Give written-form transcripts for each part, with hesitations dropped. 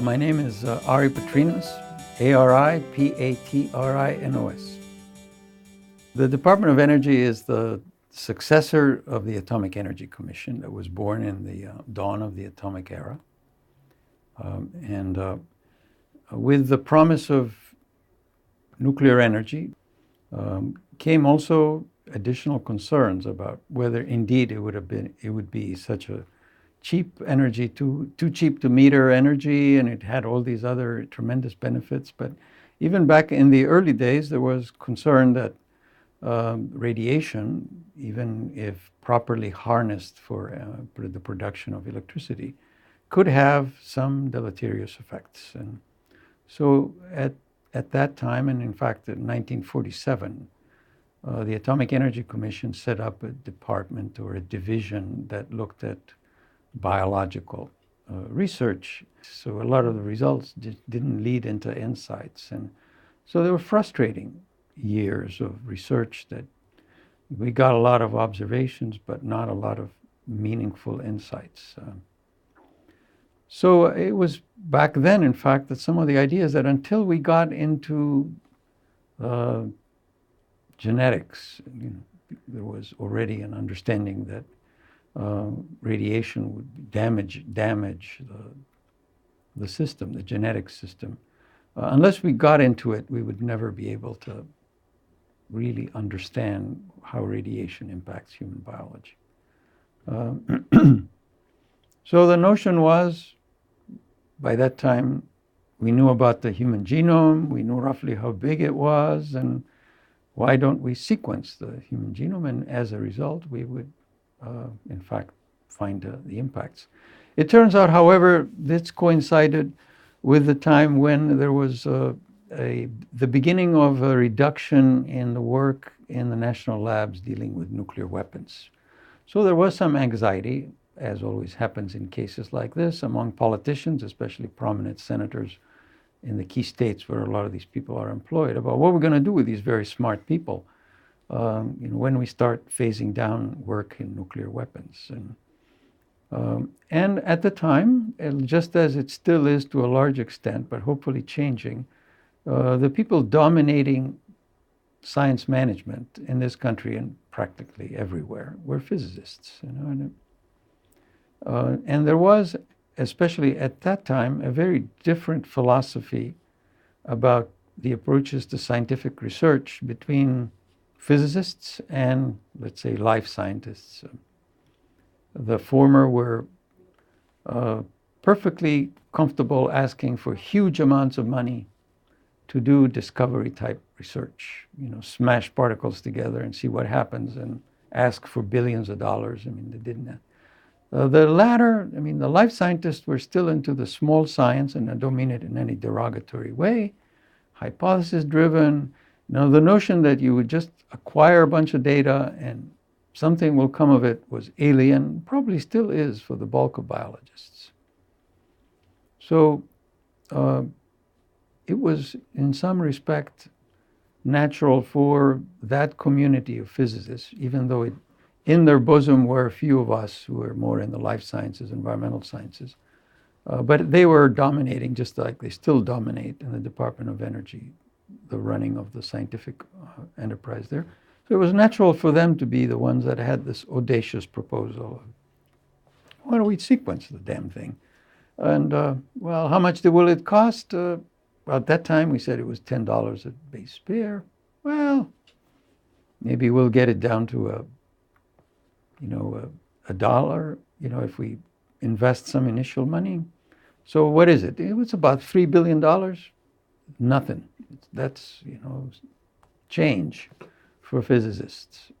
My name is Ari Patrinos, A-R-I-P-A-T-R-I-N-O-S. The Department of Energy is the successor of the Atomic Energy Commission that was born in the dawn of the atomic era. With the promise of nuclear energy came also additional concerns about whether indeed it would be such a cheap energy, too cheap to meter energy, and it had all these other tremendous benefits. But even back in the early days, there was concern that radiation, even if properly harnessed for the production of electricity, could have some deleterious effects. And so at that time, and in fact in 1947, the Atomic Energy Commission set up a department or a division that looked at biological research. So a lot of the results didn't lead into insights. And so they were frustrating years of research that we got a lot of observations, but not a lot of meaningful insights. So it was back then, in fact, that some of the ideas that until we got into genetics, there was already an understanding that radiation would damage the system, the genetic system. Unless we got into it, we would never be able to really understand how radiation impacts human biology. So the notion was, by that time, we knew about the human genome, we knew roughly how big it was, and why don't we sequence the human genome? And as a result, we would in fact, find the impacts. It turns out, however, this coincided with the time when there was the beginning of a reduction in the work in the national labs dealing with nuclear weapons. So there was some anxiety, as always happens in cases like this, among politicians, especially prominent senators in the key states where a lot of these people are employed, about what we're going to do with these very smart people when we start phasing down work in nuclear weapons. And at the time, just as it still is to a large extent, but hopefully changing, the people dominating science management in this country and practically everywhere were physicists. And there was, especially at that time, a very different philosophy about the approaches to scientific research between physicists and, let's say, life scientists. The former were perfectly comfortable asking for huge amounts of money to do discovery-type research, smash particles together and see what happens and ask for billions of dollars. They didn't. The latter, the life scientists were still into the small science, and I don't mean it in any derogatory way, hypothesis-driven. The notion that you would just acquire a bunch of data and something will come of it was alien, probably still is for the bulk of biologists. So it was, in some respect, natural for that community of physicists, even though in their bosom were a few of us who were more in the life sciences, environmental sciences, but they were dominating just like they still dominate in the Department of Energy, the running of the scientific enterprise there. So it was natural for them to be the ones that had this audacious proposal. Why don't we sequence the damn thing? And, well, how much will it cost? Well, at that time, we said it was $10 a base pair. Well, maybe we'll get it down to a dollar, if we invest some initial money. So what is it? It was about $3 billion. Nothing. That's, change for physicists.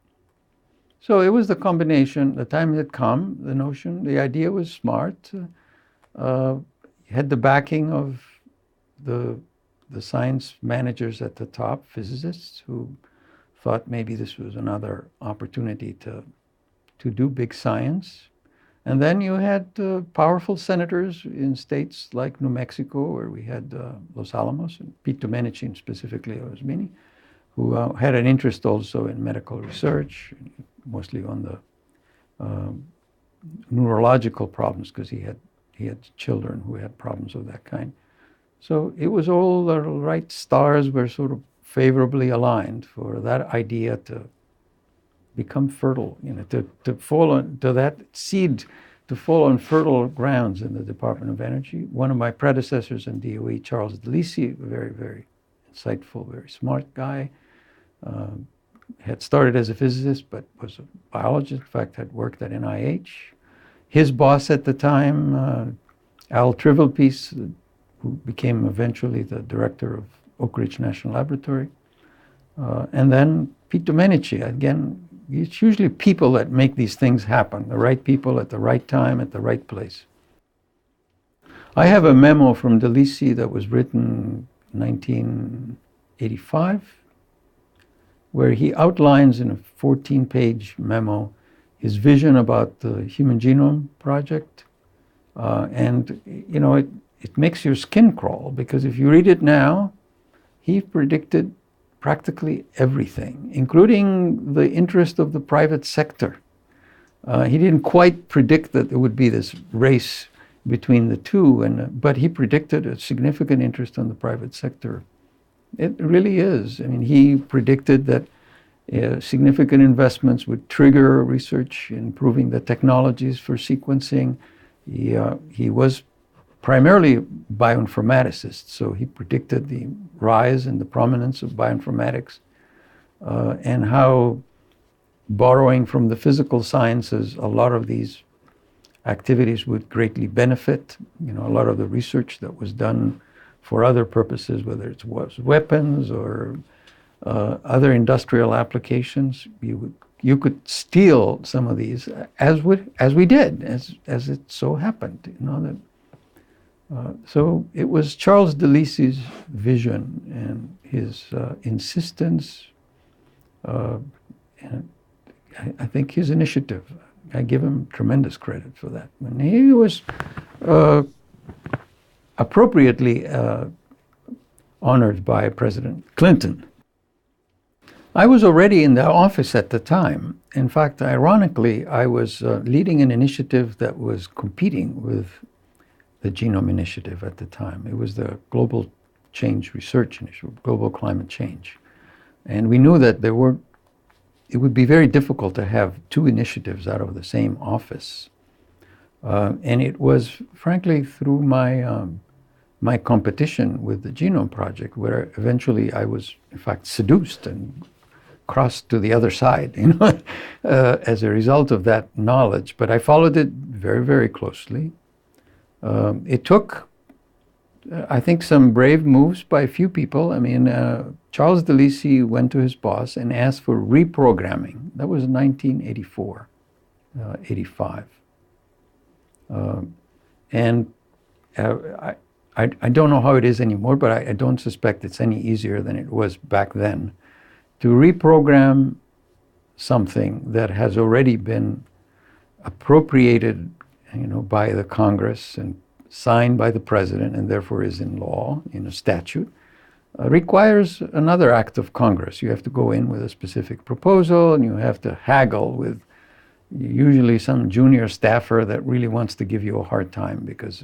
So it was the combination. The time had come, the notion, the idea was smart. Had the backing of the science managers at the top, physicists, who thought maybe this was another opportunity to do big science. And then you had powerful senators in states like New Mexico, where we had Los Alamos, and Pete Domenici specifically, who had an interest also in medical research, mostly on the neurological problems, because he he had children who had problems of that kind. So it was all the right stars were sort of favorably aligned for that idea to become fertile, to fall on, to that seed to fall on fertile grounds in the Department of Energy. One of my predecessors in DOE, Charles DeLisi, a very, very insightful, very smart guy, had started as a physicist but was a biologist, in fact, had worked at NIH. His boss at the time, Al Trivelpiece, who became eventually the director of Oak Ridge National Laboratory. And then Pete Domenici. Again, it's usually people that make these things happen, the right people at the right time, at the right place. I have a memo from DeLisi that was written in 1985, where he outlines in a 14-page memo his vision about the Human Genome Project. It makes your skin crawl, because if you read it now, he predicted practically everything, including the interest of the private sector. He didn't quite predict that there would be this race between the two, but he predicted a significant interest on the private sector. It really is. I mean, he predicted that significant investments would trigger research in improving the technologies for sequencing. He was primarily a bioinformaticist, so he predicted the rise and the prominence of bioinformatics and how, borrowing from the physical sciences, a lot of these activities would greatly benefit. A lot of the research that was done for other purposes, whether it was weapons or other industrial applications, you could steal some of these, as we did, as it so happened. So it was Charles DeLisi's vision and his insistence, and I think his initiative. I give him tremendous credit for that. And he was appropriately honored by President Clinton. I was already in the office at the time. In fact, ironically, I was leading an initiative that was competing with the Genome Initiative at the time. It was the Global Change Research Initiative, Global Climate Change. And we knew that it would be very difficult to have two initiatives out of the same office. And it was, frankly, through my competition with the Genome Project, where eventually I was, in fact, seduced and crossed to the other side, as a result of that knowledge. But I followed it very, very closely. It took, I think, some brave moves by a few people. I mean, Charles DeLisi went to his boss and asked for reprogramming. That was 1984, 85. And I don't know how it is anymore, but I don't suspect it's any easier than it was back then to reprogram something that has already been appropriated, by the Congress and signed by the president, and therefore is in law, in a statute, requires another act of Congress. You have to go in with a specific proposal, and you have to haggle with usually some junior staffer that really wants to give you a hard time because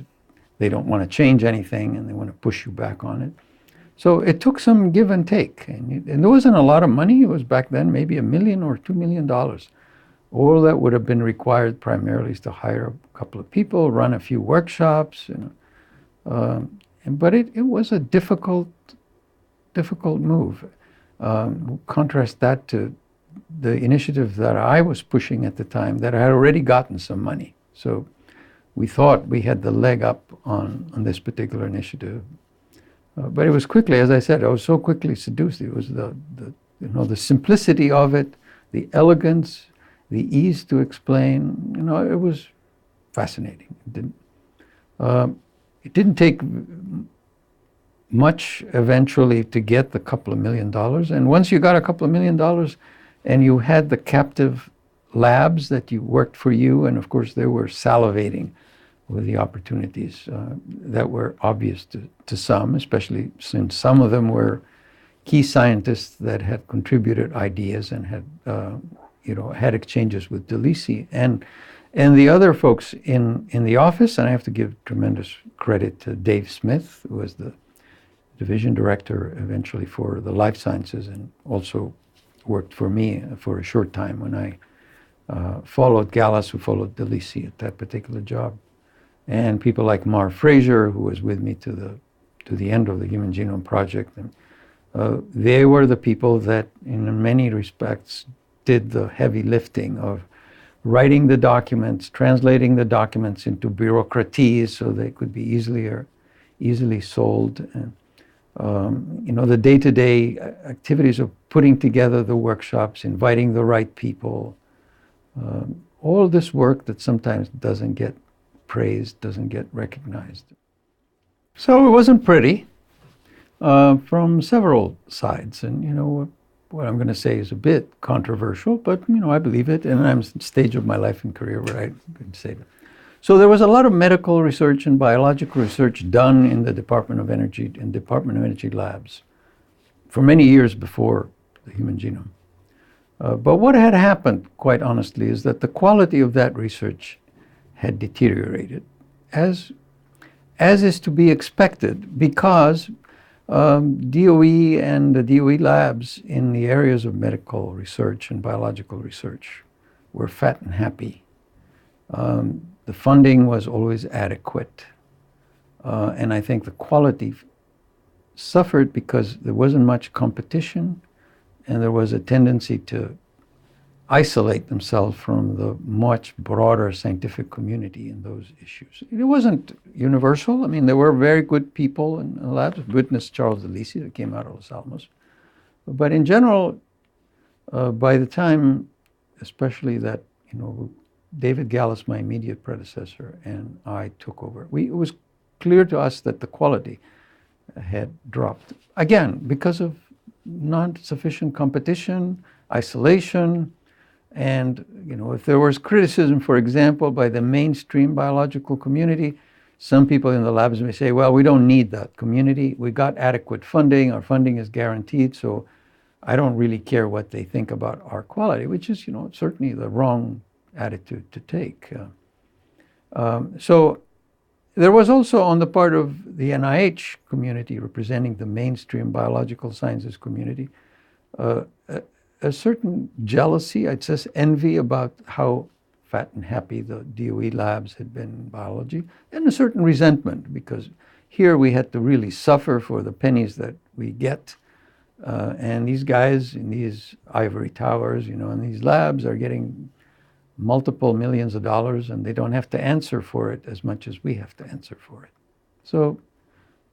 they don't want to change anything and they want to push you back on it. So it took some give and take. And there wasn't a lot of money. It was back then maybe $1 million or $2 million. All that would have been required primarily is to hire a couple of people, run a few workshops. But it was a difficult move. Contrast that to the initiative that I was pushing at the time that had already gotten some money. So we thought we had the leg up on this particular initiative. But it was quickly, as I said, I was so quickly seduced. It was the simplicity of it, the elegance, the ease to explain. It was fascinating. It didn't take much eventually to get the couple of $1 million. And once you got a couple of $1 million and you had the captive labs that you worked for you, and of course they were salivating with the opportunities that were obvious to some, especially since some of them were key scientists that had contributed ideas and had had exchanges with DeLisi. And And the other folks in the office, and I have to give tremendous credit to Dave Smith, who was the division director eventually for the life sciences and also worked for me for a short time when I followed Gallus, who followed DeLisi at that particular job. And people like Mar Fraser, who was with me to the end of the Human Genome Project. And they were the people that, in many respects, did the heavy lifting of writing the documents, translating the documents into bureaucraties so they could be easily sold. And, the day-to-day activities of putting together the workshops, inviting the right people, all this work that sometimes doesn't get praised, doesn't get recognized. So it wasn't pretty from several sides. And, what I'm going to say is a bit controversial, but, I believe it. And I'm at a stage of my life and career where I could say that. So there was a lot of medical research and biological research done in the Department of Energy and Department of Energy labs for many years before the human genome. But what had happened, quite honestly, is that the quality of that research had deteriorated, as is to be expected, because DOE and the DOE labs in the areas of medical research and biological research were fat and happy. The funding was always adequate. And I think the quality suffered because there wasn't much competition and there was a tendency to isolate themselves from the much broader scientific community in those issues. It wasn't universal. I mean, there were very good people in the labs. Witness Charles DeLisi that came out of Los Alamos. But in general, by the time, especially that, David Gallus, my immediate predecessor, and I took over, it was clear to us that the quality had dropped. Again, because of non-sufficient competition, isolation, and, if there was criticism, for example, by the mainstream biological community, some people in the labs may say, well, we don't need that community. We got adequate funding. Our funding is guaranteed, so I don't really care what they think about our quality, which is, certainly the wrong attitude to take. So there was also on the part of the NIH community representing the mainstream biological sciences community, a certain jealousy, I'd say envy about how fat and happy the DOE labs had been in biology, and a certain resentment because here we had to really suffer for the pennies that we get. And these guys in these ivory towers, in these labs are getting multiple millions of dollars and they don't have to answer for it as much as we have to answer for it. So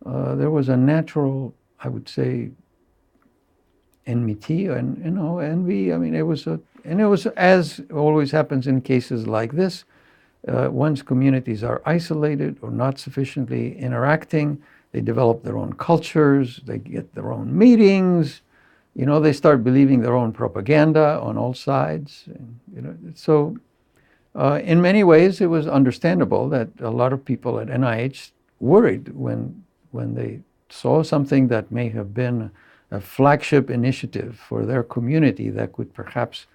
there was a natural, I would say, enmity and envy. I mean, it was as always happens in cases like this. Once communities are isolated or not sufficiently interacting, they develop their own cultures. They get their own meetings. They start believing their own propaganda on all sides. And, so in many ways, it was understandable that a lot of people at NIH worried when they saw something that may have been a flagship initiative for their community that could perhaps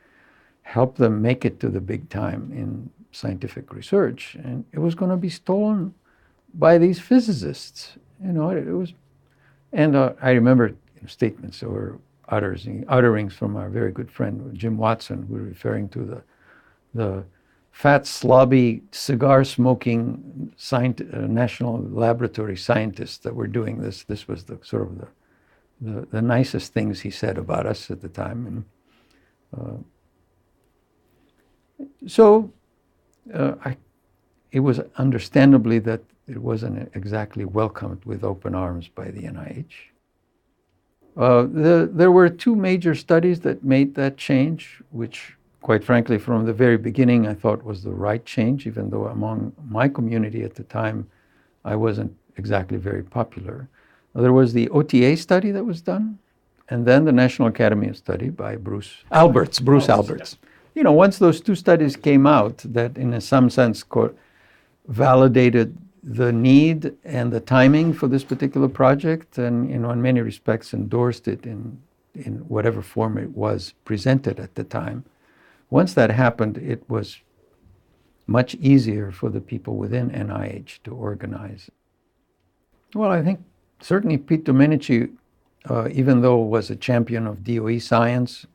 help them make it to the big time in scientific research, and it was going to be stolen by these physicists. It was, and I remember statements or utterings from our very good friend Jim Watson, who were referring to the fat, slobby, cigar-smoking national laboratory scientists that were doing this. This was the sort of the nicest things he said about us at the time. And it was understandably that it wasn't exactly welcomed with open arms by the NIH. There were two major studies that made that change, which, quite frankly, from the very beginning, I thought was the right change, even though among my community at the time, I wasn't exactly very popular. There was the OTA study that was done, and then the National Academy study by Bruce Alberts. Yeah. Once those two studies came out, that in some sense validated the need and the timing for this particular project, and in many respects endorsed it in whatever form it was presented at the time. Once that happened, it was much easier for the people within NIH to organize. Well, I think certainly Pete Domenici, even though was a champion of DOE science,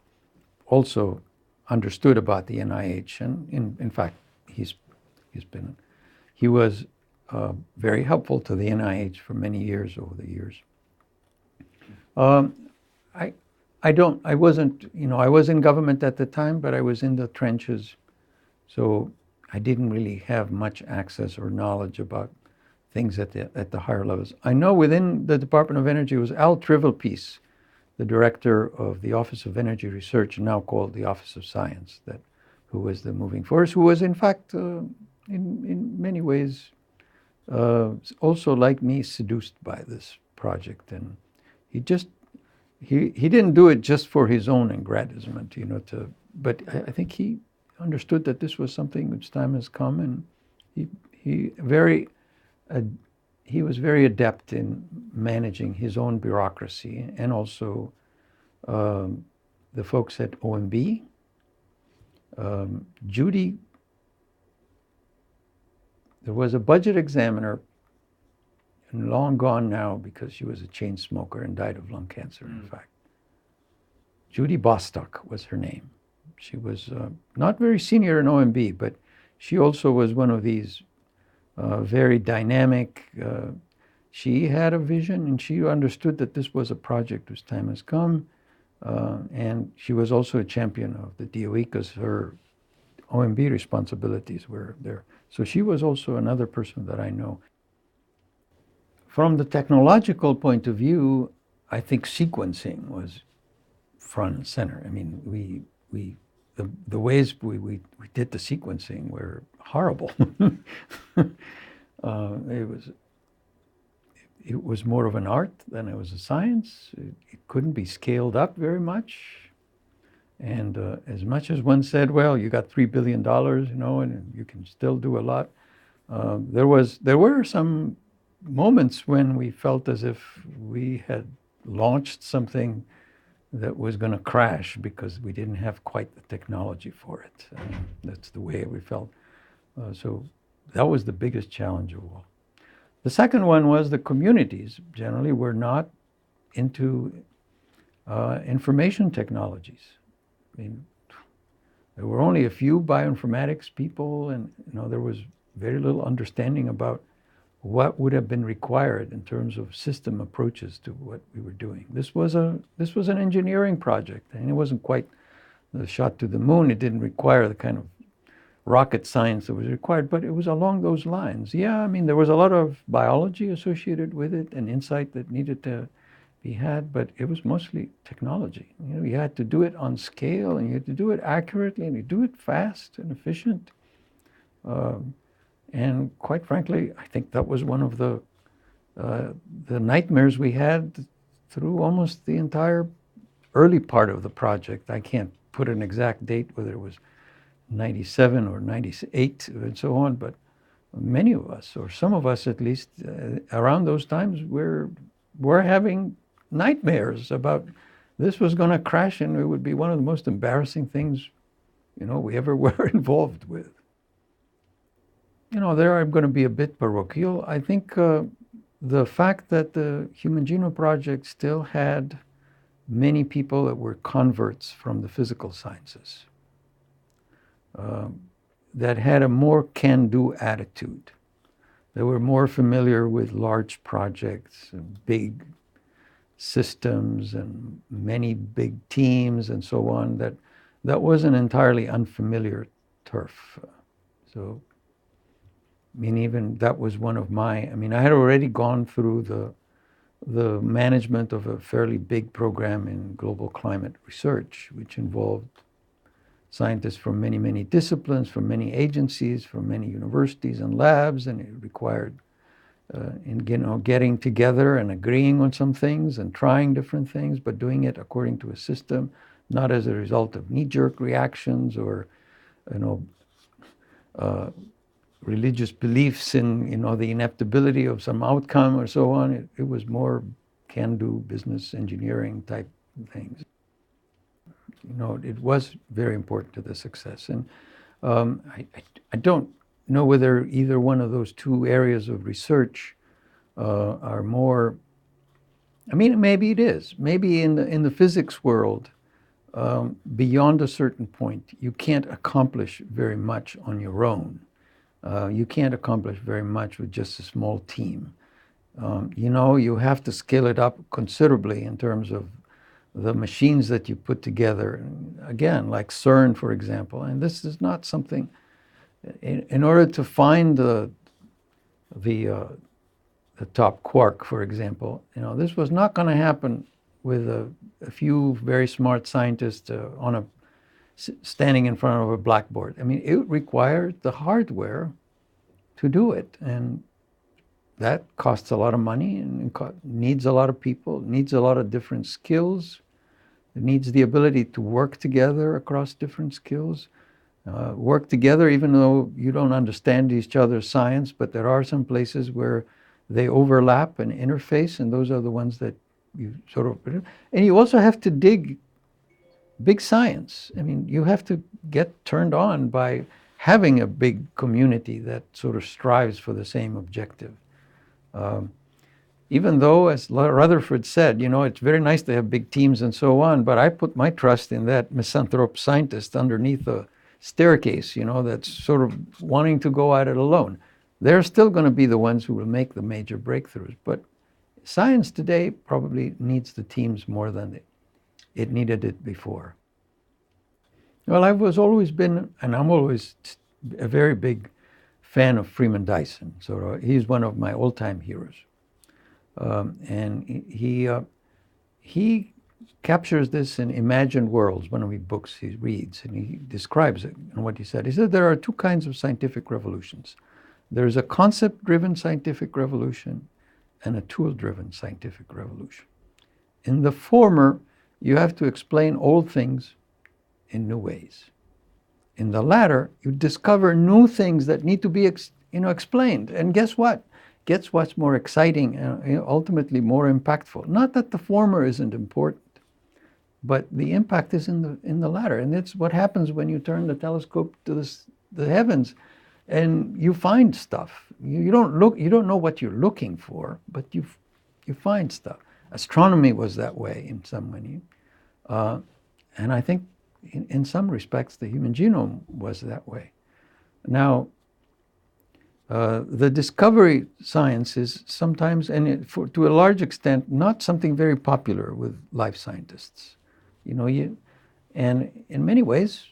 also understood about the NIH, and in fact, he was very helpful to the NIH for many years over the years. I wasn't, I was in government at the time, but I was in the trenches, so I didn't really have much access or knowledge about things at the higher levels. I know within the Department of Energy was Al Trivelpiece, the director of the Office of Energy Research, now called the Office of Science, who was the moving force, who was in fact, in many ways, also like me, seduced by this project, and he didn't do it just for his own aggrandizement, but I think he understood that this was something which time has come, and he was very adept in managing his own bureaucracy, and also the folks at OMB. Judy, there was a budget examiner, and long gone now because she was a chain smoker and died of lung cancer, in fact. Judy Bostock was her name. She was not very senior in OMB, but she also was one of these very dynamic. She had a vision, and she understood that this was a project whose time has come. And she was also a champion of the DOE because her OMB responsibilities were there. So she was also another person that I know. From the technological point of view, I think sequencing was front and center. I mean, the ways we did the sequencing were horrible. It was more of an art than it was a science. It couldn't be scaled up very much. And as much as one said, well, you got $3 billion, and you can still do a lot, there were some moments when we felt as if we had launched something that was going to crash because we didn't have quite the technology for it. That's the way we felt. So that was the biggest challenge of all. The second one was the communities generally were not into information technologies. I mean, there were only a few bioinformatics people, and there was very little understanding about what would have been required in terms of system approaches to what we were doing. This was an engineering project, and it wasn't quite the shot to the moon. It didn't require the kind of rocket science that was required, but it was along those lines. Yeah, I mean, there was a lot of biology associated with it and insight that needed to be had, but it was mostly technology. You had to do it on scale, and you had to do it accurately, and you do it fast and efficient. And quite frankly, I think that was one of the nightmares we had through almost the entire early part of the project. I can't put an exact date, whether it was 97 or 98 and so on, but many of us, or some of us at least, around those times, were having nightmares about this was going to crash, and it would be one of the most embarrassing things, we ever were involved with. There I'm going to be a bit parochial. I think the fact that the Human Genome Project still had many people that were converts from the physical sciences, that had a more can-do attitude. They were more familiar with large projects, and big systems, and many big teams, and so on. That wasn't entirely unfamiliar turf. So, even that was one of I had already gone through the management of a fairly big program in global climate research, which involved scientists from many, many disciplines, from many agencies, from many universities and labs, and it required getting together and agreeing on some things and trying different things, but doing it according to a system, not as a result of knee-jerk reactions or religious beliefs in the inevitability of some outcome or so on. It was more can-do business engineering type things. It was very important to the success, and I don't know whether either one of those two areas of research are more. I mean, maybe it is. Maybe in the physics world, beyond a certain point, you can't accomplish very much on your own. You can't accomplish very much with just a small team. You have to scale it up considerably in terms of the machines that you put together. Again, like CERN, for example. And this is not something. In order to find the top quark, for example, this was not going to happen with a few very smart scientists standing in front of a blackboard. I mean, it required the hardware to do it, and that costs a lot of money and needs a lot of people, needs a lot of different skills. It needs the ability to work together across different skills, work together even though you don't understand each other's science, but there are some places where they overlap and interface, and those are the ones that you sort of. And you also have to dig big science. I mean, you have to get turned on by having a big community that sort of strives for the same objective. Even though, as Rutherford said, it's very nice to have big teams and so on, but I put my trust in that misanthrope scientist underneath a staircase, that's sort of wanting to go at it alone. They're still going to be the ones who will make the major breakthroughs. But science today probably needs the teams more than it needed it before. Well, I've always been, and I'm always a very big fan of Freeman Dyson. So he's one of my all-time heroes. And he captures this in Imagined Worlds, one of his books he reads, and he describes it and what he said. He said there are two kinds of scientific revolutions. There's a concept-driven scientific revolution and a tool-driven scientific revolution. In the former, you have to explain old things in new ways. In the latter, you discover new things that need to be explained. And guess what? Guess what's more exciting and ultimately more impactful? Not that the former isn't important, but the impact is in the latter. And it's what happens when you turn the telescope to the heavens and you find stuff. You don't know what you're looking for, but you find stuff. Astronomy was that way in some way. And I think in some respects, the human genome was that way. Now, the discovery science is sometimes, and to a large extent, not something very popular with life scientists. And in many ways,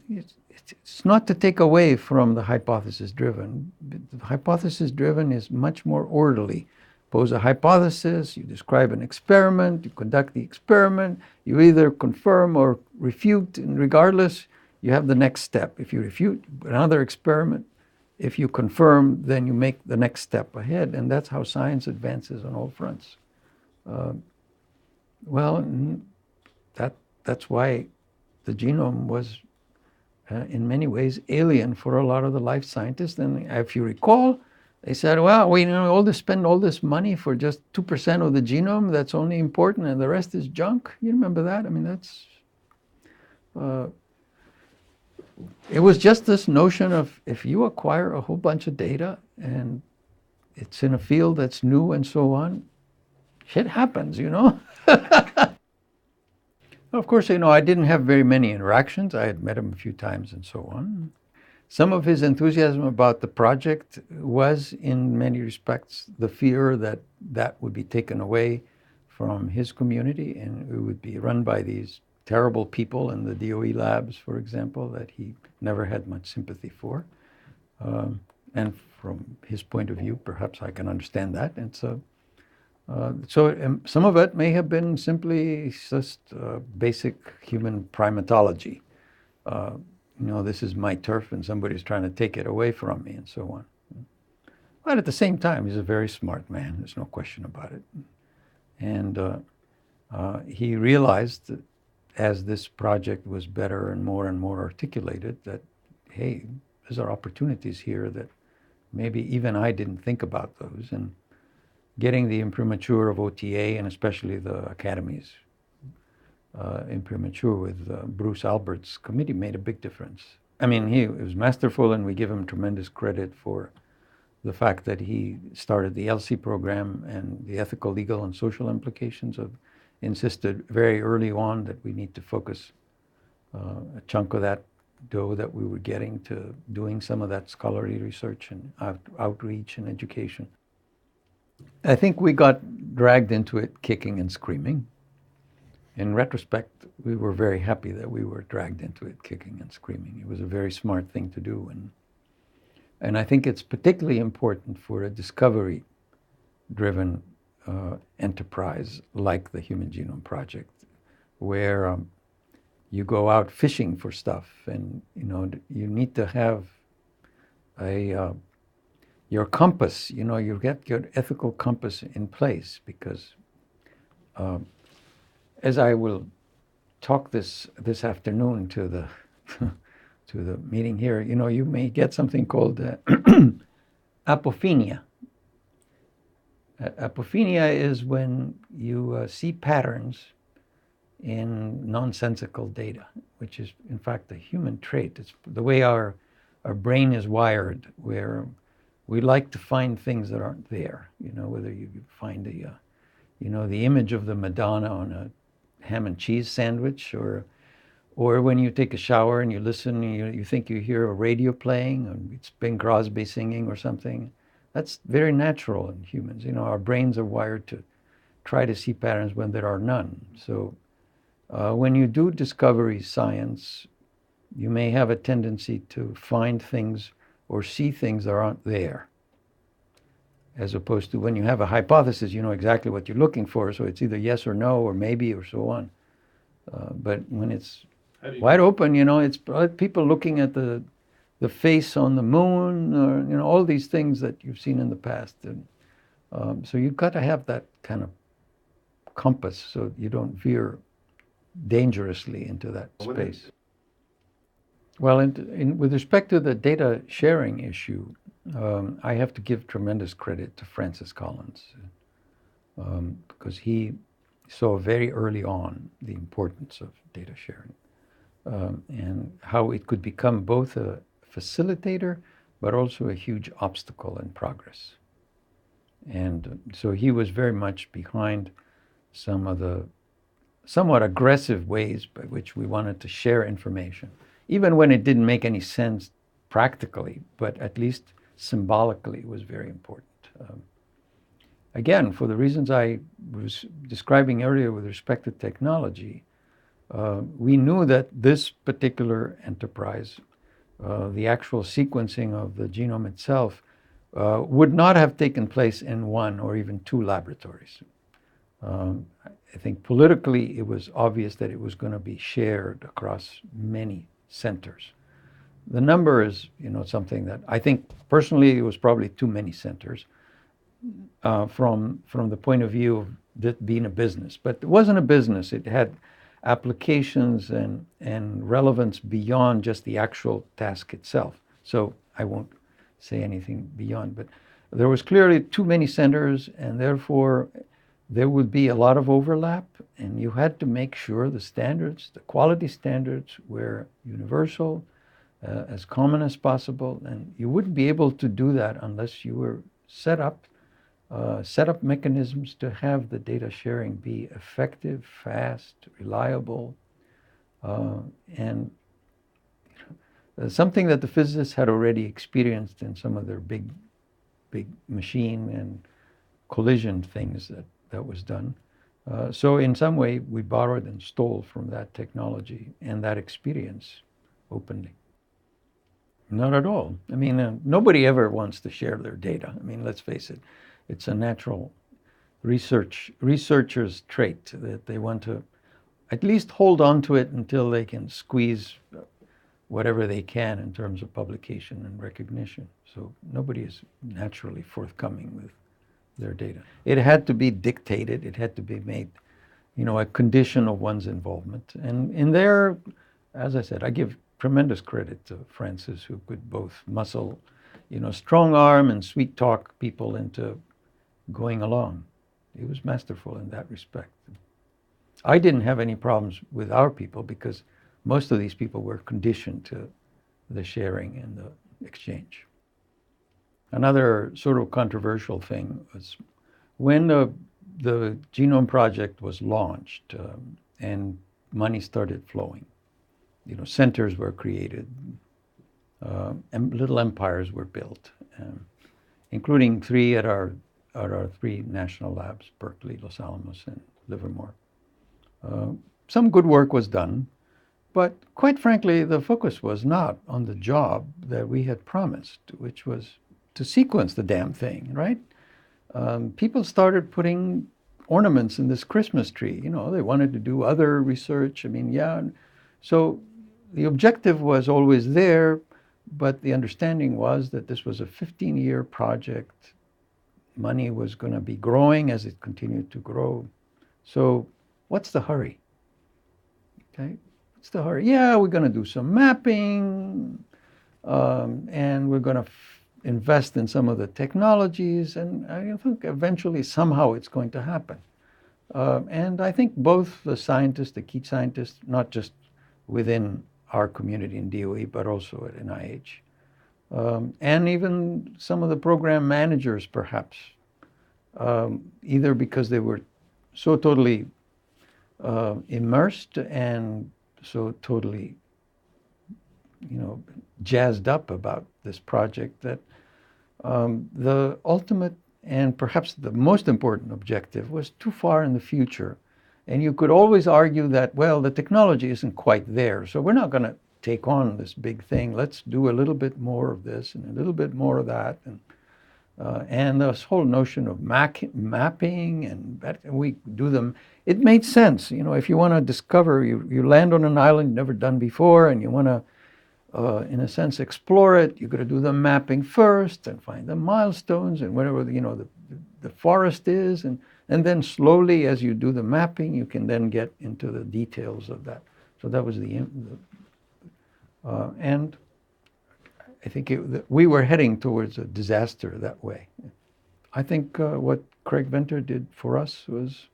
it's not to take away from the hypothesis-driven. The hypothesis-driven is much more orderly. Pose a hypothesis, you describe an experiment, you conduct the experiment, you either confirm or refute, and regardless, you have the next step. If you refute, another experiment. If you confirm, then you make the next step ahead, and that's how science advances on all fronts. That's why the genome was, in many ways, alien for a lot of the life scientists. And if you recall, they said, well, we spend all this money for just 2% of the genome that's only important, and the rest is junk. You remember that? I mean, that's. It was just this notion of if you acquire a whole bunch of data and it's in a field that's new and so on, shit happens, Of course, I didn't have very many interactions. I had met him a few times and so on. Some of his enthusiasm about the project was, in many respects, the fear that would be taken away from his community and it would be run by these terrible people in the DOE labs, for example, that he never had much sympathy for. And from his point of view, perhaps I can understand that. And so some of it may have been simply just basic human primatology. This is my turf and somebody's trying to take it away from me and so on. But at the same time, he's a very smart man. There's no question about it. And he realized that as this project was better and more articulated, that, hey, there's our opportunities here that maybe even I didn't think about those. And getting the imprimatur of OTA, and especially the Academy's imprimatur with Bruce Albert's committee, made a big difference. I mean, he was masterful, and we give him tremendous credit for the fact that he started the LC program, and the ethical, legal, and social implications of insisted very early on that we need to focus a chunk of that dough that we were getting to doing some of that scholarly research and outreach and education. I think we got dragged into it kicking and screaming. In retrospect, we were very happy that we were dragged into it kicking and screaming. It was a very smart thing to do. And I think it's particularly important for a discovery-driven enterprise like the Human Genome Project, where you go out fishing for stuff, and you need to have your compass. You get your ethical compass in place, because as I will talk this afternoon to the to the meeting here, you may get something called apophenia. Apophenia is when you see patterns in nonsensical data, which is in fact a human trait. It's the way our brain is wired, where we like to find things that aren't there. Whether you find the image of the Madonna on a ham and cheese sandwich, or when you take a shower and you listen, you think you hear a radio playing, and it's Bing Crosby singing or something. That's very natural in humans. Our brains are wired to try to see patterns when there are none. So when you do discovery science, you may have a tendency to find things or see things that aren't there, as opposed to when you have a hypothesis, you know exactly what you're looking for, so it's either yes or no or maybe or so on. But when it's wide open, it's people looking at the face on the moon, or all these things that you've seen in the past. And so you've got to have that kind of compass so you don't veer dangerously into that space. Well, with respect to the data sharing issue, I have to give tremendous credit to Francis Collins, because he saw very early on the importance of data sharing, and how it could become both a facilitator but also a huge obstacle in progress. And so he was very much behind some of the somewhat aggressive ways by which we wanted to share information, even when it didn't make any sense practically, but at least symbolically it was very important. Again, for the reasons I was describing earlier with respect to technology, we knew that this particular enterprise, the actual sequencing of the genome itself, would not have taken place in one or even two laboratories. I think politically it was obvious that it was going to be shared across many centers. The number is, something that I think personally it was probably too many centers from the point of view of it being a business. But it wasn't a business. It had applications and relevance beyond just the actual task itself. So I won't say anything beyond. But there was clearly too many centers, and therefore there would be a lot of overlap, and you had to make sure the standards, the quality standards, were universal, as common as possible. And you wouldn't be able to do that unless you were set up mechanisms to have the data sharing be effective, fast, reliable, and something that the physicists had already experienced in some of their big machine and collision things that was done. So in some way, we borrowed and stole from that technology and that experience openly. Not at all. I mean, nobody ever wants to share their data. I mean, let's face it. It's a natural researcher's trait that they want to at least hold on to it until they can squeeze whatever they can in terms of publication and recognition. So nobody is naturally forthcoming with their data. It had to be dictated. It had to be made, a condition of one's involvement. And in there, as I said, I give tremendous credit to Francis, who could both muscle, strong arm and sweet talk people into going along. He was masterful in that respect. I didn't have any problems with our people because most of these people were conditioned to the sharing and the exchange. Another sort of controversial thing was when the Genome Project was launched and money started flowing. Centers were created, and little empires were built, including 3 at our 3 national labs: Berkeley, Los Alamos, and Livermore. Some good work was done, but quite frankly, the focus was not on the job that we had promised, which was to sequence the damn thing, right? People started putting ornaments in this Christmas tree. They wanted to do other research. So the objective was always there, but the understanding was that this was a 15-year project. Money was going to be growing as it continued to grow. So what's the hurry? Okay, what's the hurry? Yeah, we're going to do some mapping, and we're going to invest in some of the technologies, and I think eventually somehow it's going to happen. And I think both the scientists, the key scientists, not just within our community in DOE, but also at NIH, and even some of the program managers, perhaps, either because they were so totally immersed and so totally, jazzed up about this project that the ultimate and perhaps the most important objective was too far in the future. And you could always argue that, well, the technology isn't quite there, so we're not going to take on this big thing. Let's do a little bit more of this and a little bit more of that. And this whole notion of mapping and that we do them, it made sense. If you want to discover, you land on an island you've never done before, and you want to, in a sense, explore it, you've got to do the mapping first and find the milestones and whatever the forest is, and then slowly, as you do the mapping, you can then get into the details of that. So that was and I think we were heading towards a disaster that way. I think what Craig Venter did for us was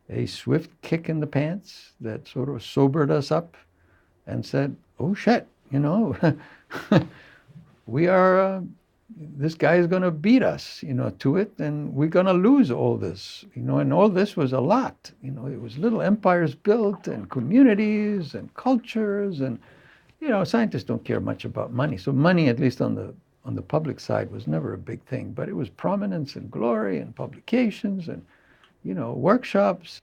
a swift kick in the pants that sort of sobered us up and said, oh shit, we are, this guy is going to beat us, to it, and we're going to lose all this, and all this was a lot. It was little empires built and communities and cultures, and, scientists don't care much about money. So money, at least on the public side, was never a big thing, but it was prominence and glory and publications and, workshops.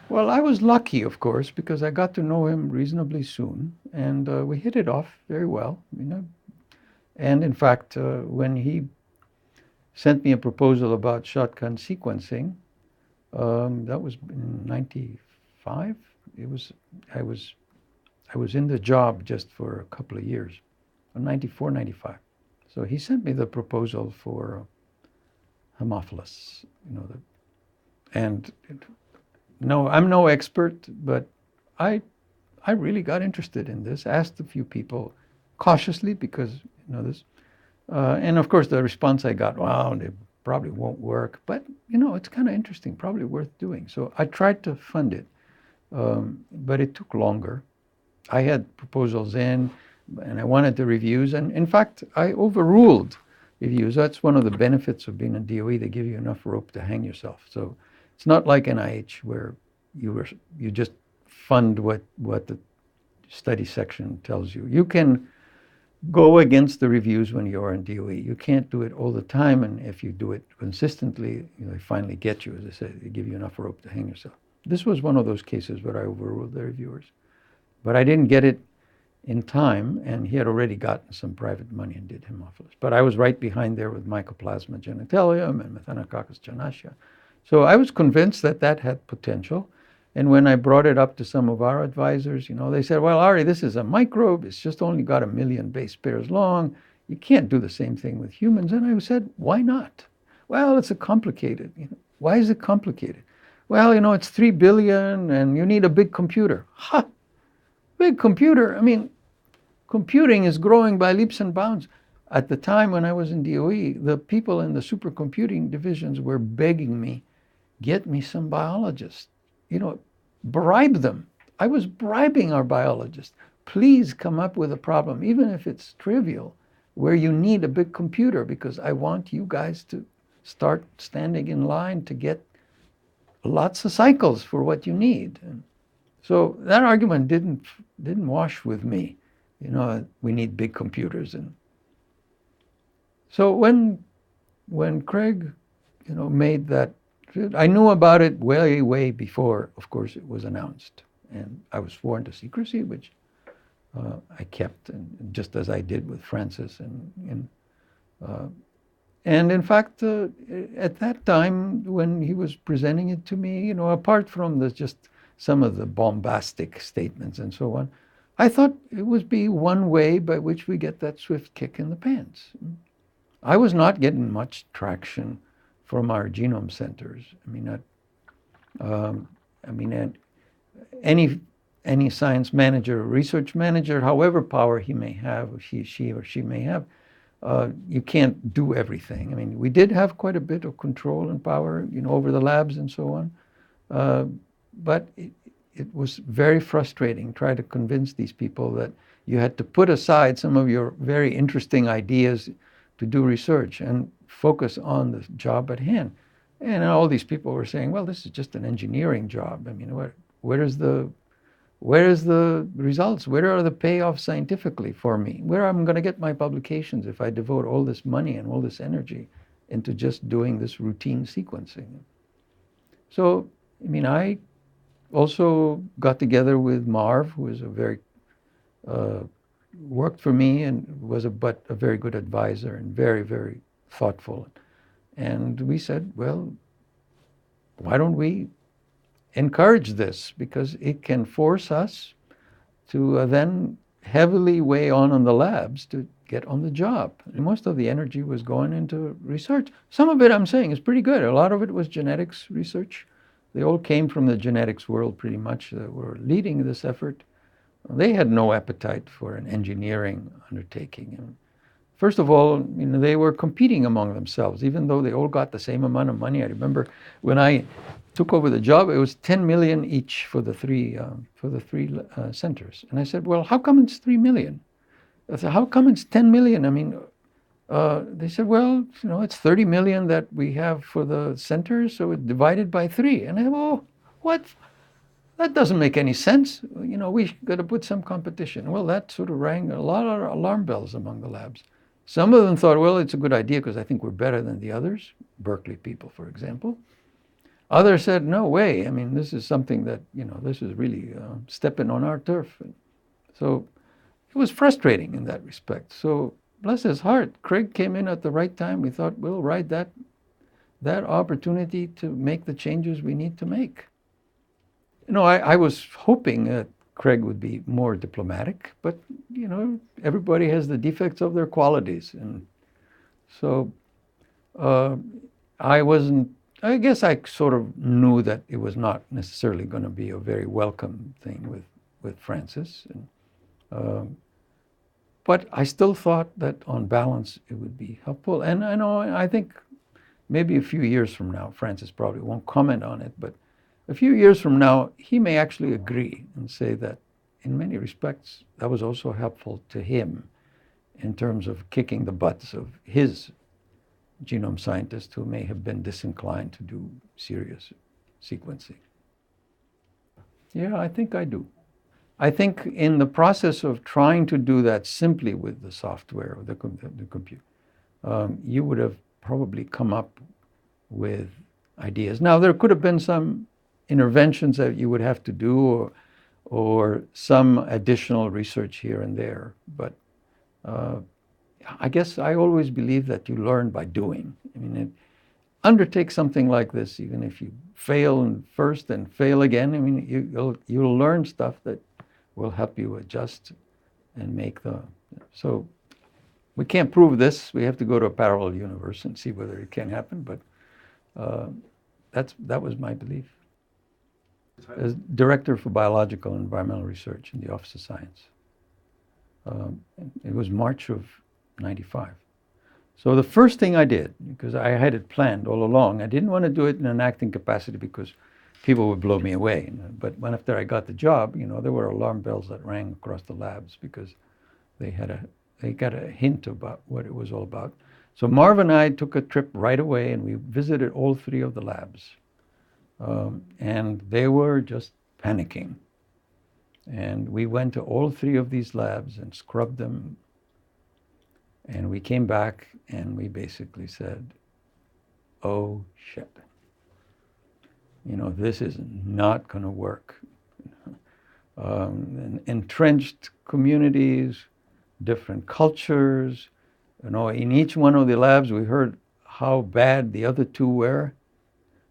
Well, I was lucky, of course, because I got to know him reasonably soon, and we hit it off very well. And in fact, when he sent me a proposal about shotgun sequencing, that was in '95. I was in the job just for a couple of years, 94, 95. So he sent me the proposal for Haemophilus, no, I'm no expert, but I really got interested in this, asked a few people cautiously because, this. And of course, the response I got, well, it probably won't work, but, it's kind of interesting, probably worth doing. So I tried to fund it, but it took longer. I had proposals in, and I wanted the reviews, and in fact, I overruled reviews. That's one of the benefits of being a DOE. They give you enough rope to hang yourself. So it's not like NIH where you just fund what the study section tells you. You can go against the reviews when you're in DOE. You can't do it all the time, and if you do it consistently, they finally get you. As I said, they give you enough rope to hang yourself. This was one of those cases where I overruled the reviewers. But I didn't get it in time, and he had already gotten some private money and did Haemophilus. But I was right behind there with Mycoplasma genitalium and Methanococcus chanacea. So I was convinced that had potential. And when I brought it up to some of our advisors, they said, well, Ari, this is a microbe. It's just only got 1 million base pairs long. You can't do the same thing with humans. And I said, why not? Well, it's complicated. Why is it complicated? Well, it's 3 billion and you need a big computer. Ha! Big computer. Computing is growing by leaps and bounds. At the time when I was in DOE, the people in the supercomputing divisions were begging me, get me some biologists, bribe them. I was bribing our biologists. please come up with a problem, even if it's trivial, where you need a big computer, because I want you guys to start standing in line to get lots of cycles for what you need. And so that argument didn't wash with me. You know, we need big computers. And so when Craig, you know, made that, I knew about it way before, of course, it was announced. And I was sworn to secrecy, which I kept, and just as I did with Francis. And in fact, at that time, when he was presenting it to me, you know, apart from just some of the bombastic statements and so on, I thought it would be one way by which we get that swift kick in the pants. I was not getting much traction from our genome centers. Any science manager or research manager, however power he may have, or she or she may have, you can't do everything. I mean, we did have quite a bit of control and power, you know, over the labs and so on. But it was very frustrating trying to convince these people that you had to put aside some of your very interesting ideas to do research and focus on the job at hand. And all these people were saying, well, this is just an engineering job. I mean, where is the results? Where are the payoffs scientifically for me? Where am I going to get my publications if I devote all this money and all this energy into just doing this routine sequencing? So, I mean, I also got together with Marv, who is a very worked for me and was a very good advisor and very thoughtful. And we said, well, why don't we encourage this? Because it can force us to then heavily weigh on the labs to get on the job. And most of the energy was going into research. Some of it, I'm saying, is pretty good. A lot of it was genetics research. They all came from the genetics world pretty much that were leading this effort. They had no appetite for an engineering undertaking. And first of all, you know, they were competing among themselves, even though they all got the same amount of money. I remember when I took over the job, it was 10 million each for the three centers. And I said, well, how come it's 3 million? I said, how come it's 10 million? I mean, they said, well, you know, it's 30 million that we have for the centers, so it's divided by 3. And I said, well, what? That doesn't make any sense. You know, we got to put some competition. Well, that sort of rang a lot of alarm bells among the labs. Some of them thought, well, it's a good idea because I think we're better than the others, Berkeley people, for example. Others said, no way. I mean, this is something that, you know, this is really stepping on our turf. So it was frustrating in that respect. So bless his heart, Craig came in at the right time. We thought, we'll ride that opportunity to make the changes we need to make. You know, I was hoping that Craig would be more diplomatic, but, you know, everybody has the defects of their qualities. And so I guess I sort of knew that it was not necessarily going to be a very welcome thing with Francis. But I still thought that on balance it would be helpful. And I think maybe a few years from now, Francis probably won't comment on it, but a few years from now, he may actually agree and say that in many respects, that was also helpful to him in terms of kicking the butts of his genome scientists who may have been disinclined to do serious sequencing. Yeah, I think I do. I think in the process of trying to do that simply with the software or the computer, you would have probably come up with ideas. Now, there could have been some interventions that you would have to do or some additional research here and there. But I guess I always believe that you learn by doing. I mean, undertake something like this, even if you fail first and fail again. I mean, you'll learn stuff that will help you adjust and make so we can't prove this. We have to go to a parallel universe and see whether it can happen. But that was my belief. As Director for Biological and Environmental Research in the Office of Science. It was March of '95. So the first thing I did, because I had it planned all along, I didn't want to do it in an acting capacity because people would blow me away. But when after I got the job, there were alarm bells that rang across the labs because they got a hint about what it was all about. So Marv and I took a trip right away, and we visited all 3 of the labs. And they were just panicking. And we went to all 3 of these labs and scrubbed them. And we came back and we basically said, oh, shit. This is not going to work. Entrenched communities, different cultures. In each one of the labs, we heard how bad the other 2 were,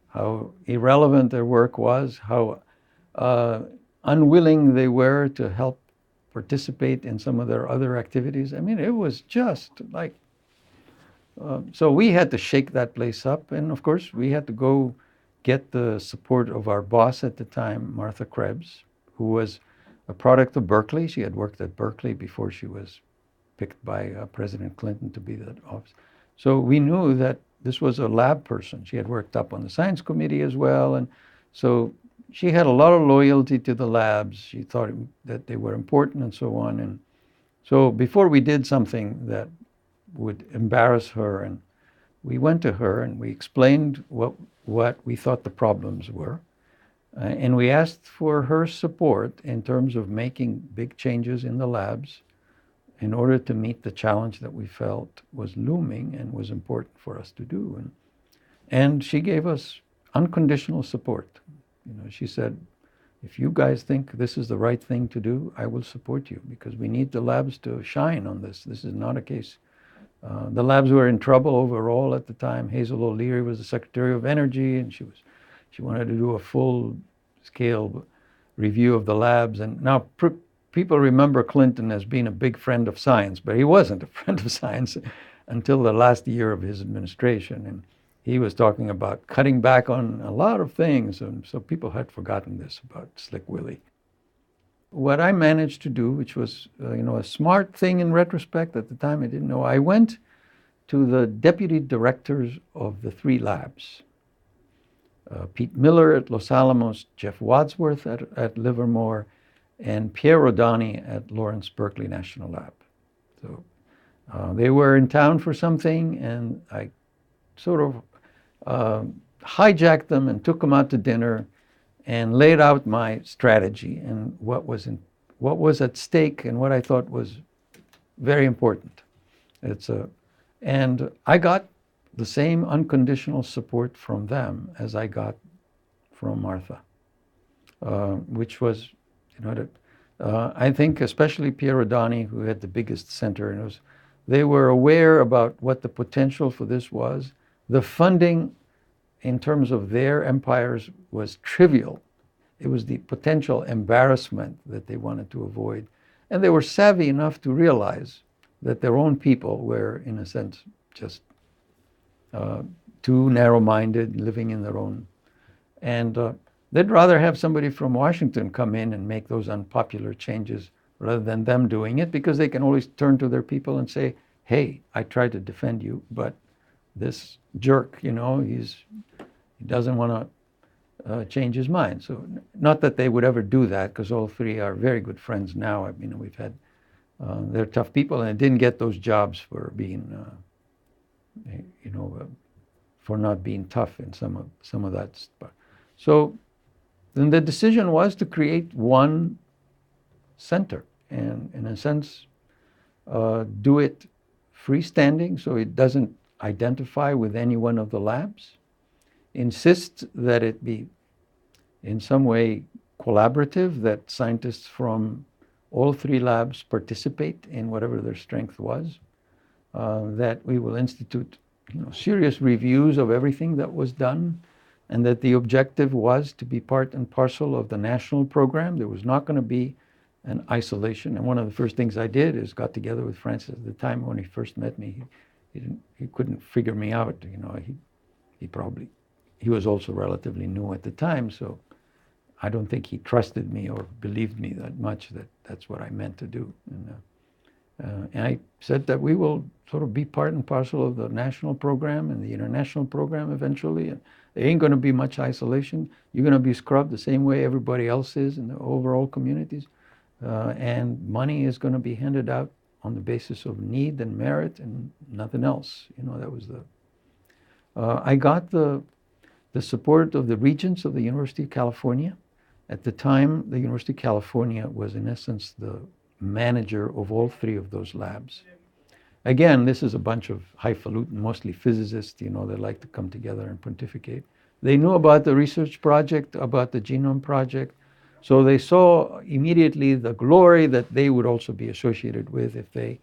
how irrelevant their work was, how unwilling they were to help participate in some of their other activities. I mean, it was just like, so we had to shake that place up. And of course, we had to go get the support of our boss at the time, Martha Krebs, who was a product of Berkeley. She had worked at Berkeley before she was picked by President Clinton to be the office. So we knew that this was a lab person. She had worked up on the science committee as well. And so she had a lot of loyalty to the labs. She thought that they were important and so on. And so before we did something that would embarrass her, and we went to her and we explained what we thought the problems were. And we asked for her support in terms of making big changes in the labs in order to meet the challenge that we felt was looming and was important for us to do. And she gave us unconditional support. She said, if you guys think this is the right thing to do, I will support you because we need the labs to shine on this. This is not a case. The labs were in trouble overall at the time. Hazel O'Leary was the Secretary of Energy, and she wanted to do a full-scale review of the labs. And now people remember Clinton as being a big friend of science, but he wasn't a friend of science until the last year of his administration. And he was talking about cutting back on a lot of things, and so people had forgotten this about Slick Willie. What I managed to do, which was a smart thing in retrospect, at the time I didn't know, I went to the deputy directors of the 3 labs. Pete Miller at Los Alamos, Jeff Wadsworth at Livermore, and Pierre Rodani at Lawrence Berkeley National Lab. So they were in town for something, and I sort of hijacked them and took them out to dinner and laid out my strategy and what was at stake and what I thought was very important. And I got the same unconditional support from them as I got from Martha, which was, I think especially Pierre Rodani, who had the biggest center, and they were aware about what the potential for this was. The funding in terms of their empires was trivial. It was the potential embarrassment that they wanted to avoid. And they were savvy enough to realize that their own people were, in a sense, just too narrow-minded, living in their own. And they'd rather have somebody from Washington come in and make those unpopular changes rather than them doing it, because they can always turn to their people and say, hey, I tried to defend you, but this jerk, he doesn't want to change his mind. So not that they would ever do that, because all 3 are very good friends now. We've had, they're tough people, and didn't get those jobs for being, for not being tough in some of that stuff. So then the decision was to create one center, and in a sense, do it freestanding, so it doesn't identify with any one of the labs, insist that it be in some way collaborative, that scientists from all 3 labs participate in whatever their strength was, that we will institute serious reviews of everything that was done, and that the objective was to be part and parcel of the national program. There was not going to be an isolation. And one of the first things I did is got together with Francis at the time. When he first met me, he couldn't figure me out. He was also relatively new at the time, so I don't think he trusted me or believed me that much that that's what I meant to do. And I said that we will sort of be part and parcel of the national program and the international program eventually. And there ain't going to be much isolation. You're going to be scrubbed the same way everybody else is in the overall communities. And money is going to be handed out on the basis of need and merit and nothing else. That was I got the support of the regents of the University of California. At the time, the University of California was in essence the manager of all three of those labs. Again, this is a bunch of highfalutin, mostly physicists, that like to come together and pontificate. They knew about the research project, about the Genome Project, so they saw immediately the glory that they would also be associated with if they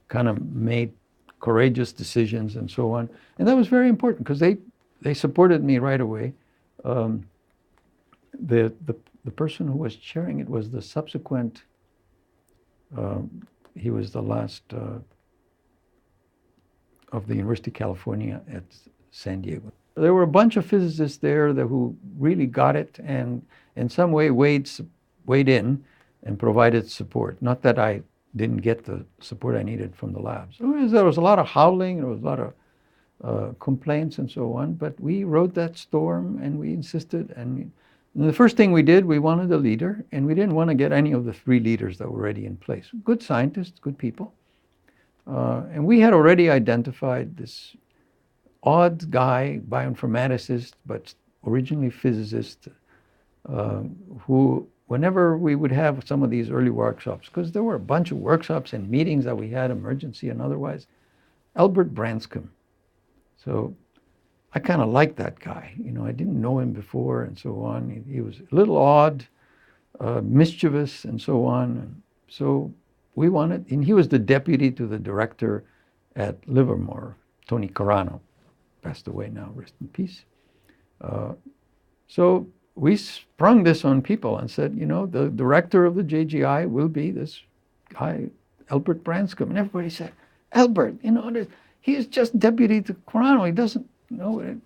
kind of made courageous decisions and so on. And that was very important because they supported me right away. The person who was chairing it was the subsequent, he was the last of the University of California at San Diego. There were a bunch of physicists there who really got it and in some way weighed in and provided support. Not that I didn't get the support I needed from the labs. There was a lot of howling, there was a lot of complaints and so on, but we rode that storm and we insisted. And the first thing we did, we wanted a leader, and we didn't want to get any of the three leaders that were already in place. Good scientists, good people. And we had already identified this odd guy, bioinformaticist, but originally physicist, who, whenever we would have some of these early workshops, because there were a bunch of workshops and meetings that we had, emergency and otherwise, Albert Branscombe. So I kind of liked that guy. I didn't know him before and so on. He was a little odd, mischievous and so on. And so we wanted, and he was the deputy to the director at Livermore, Tony Carano, passed away now, rest in peace. So we sprung this on people and said, the director of the JGI will be this guy, Albert Branscombe. And everybody said, Albert, he's just deputy to Carano. He doesn't know it.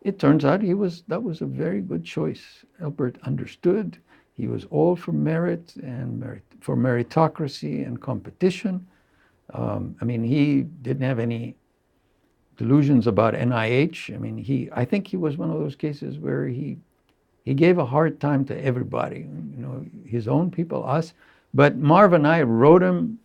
It turns out that was a very good choice. Albert understood. He was all for merit and for meritocracy and competition. He didn't have any delusions about NIH. I think he was one of those cases where he gave a hard time to everybody, his own people, us. But Marv and I wrote him,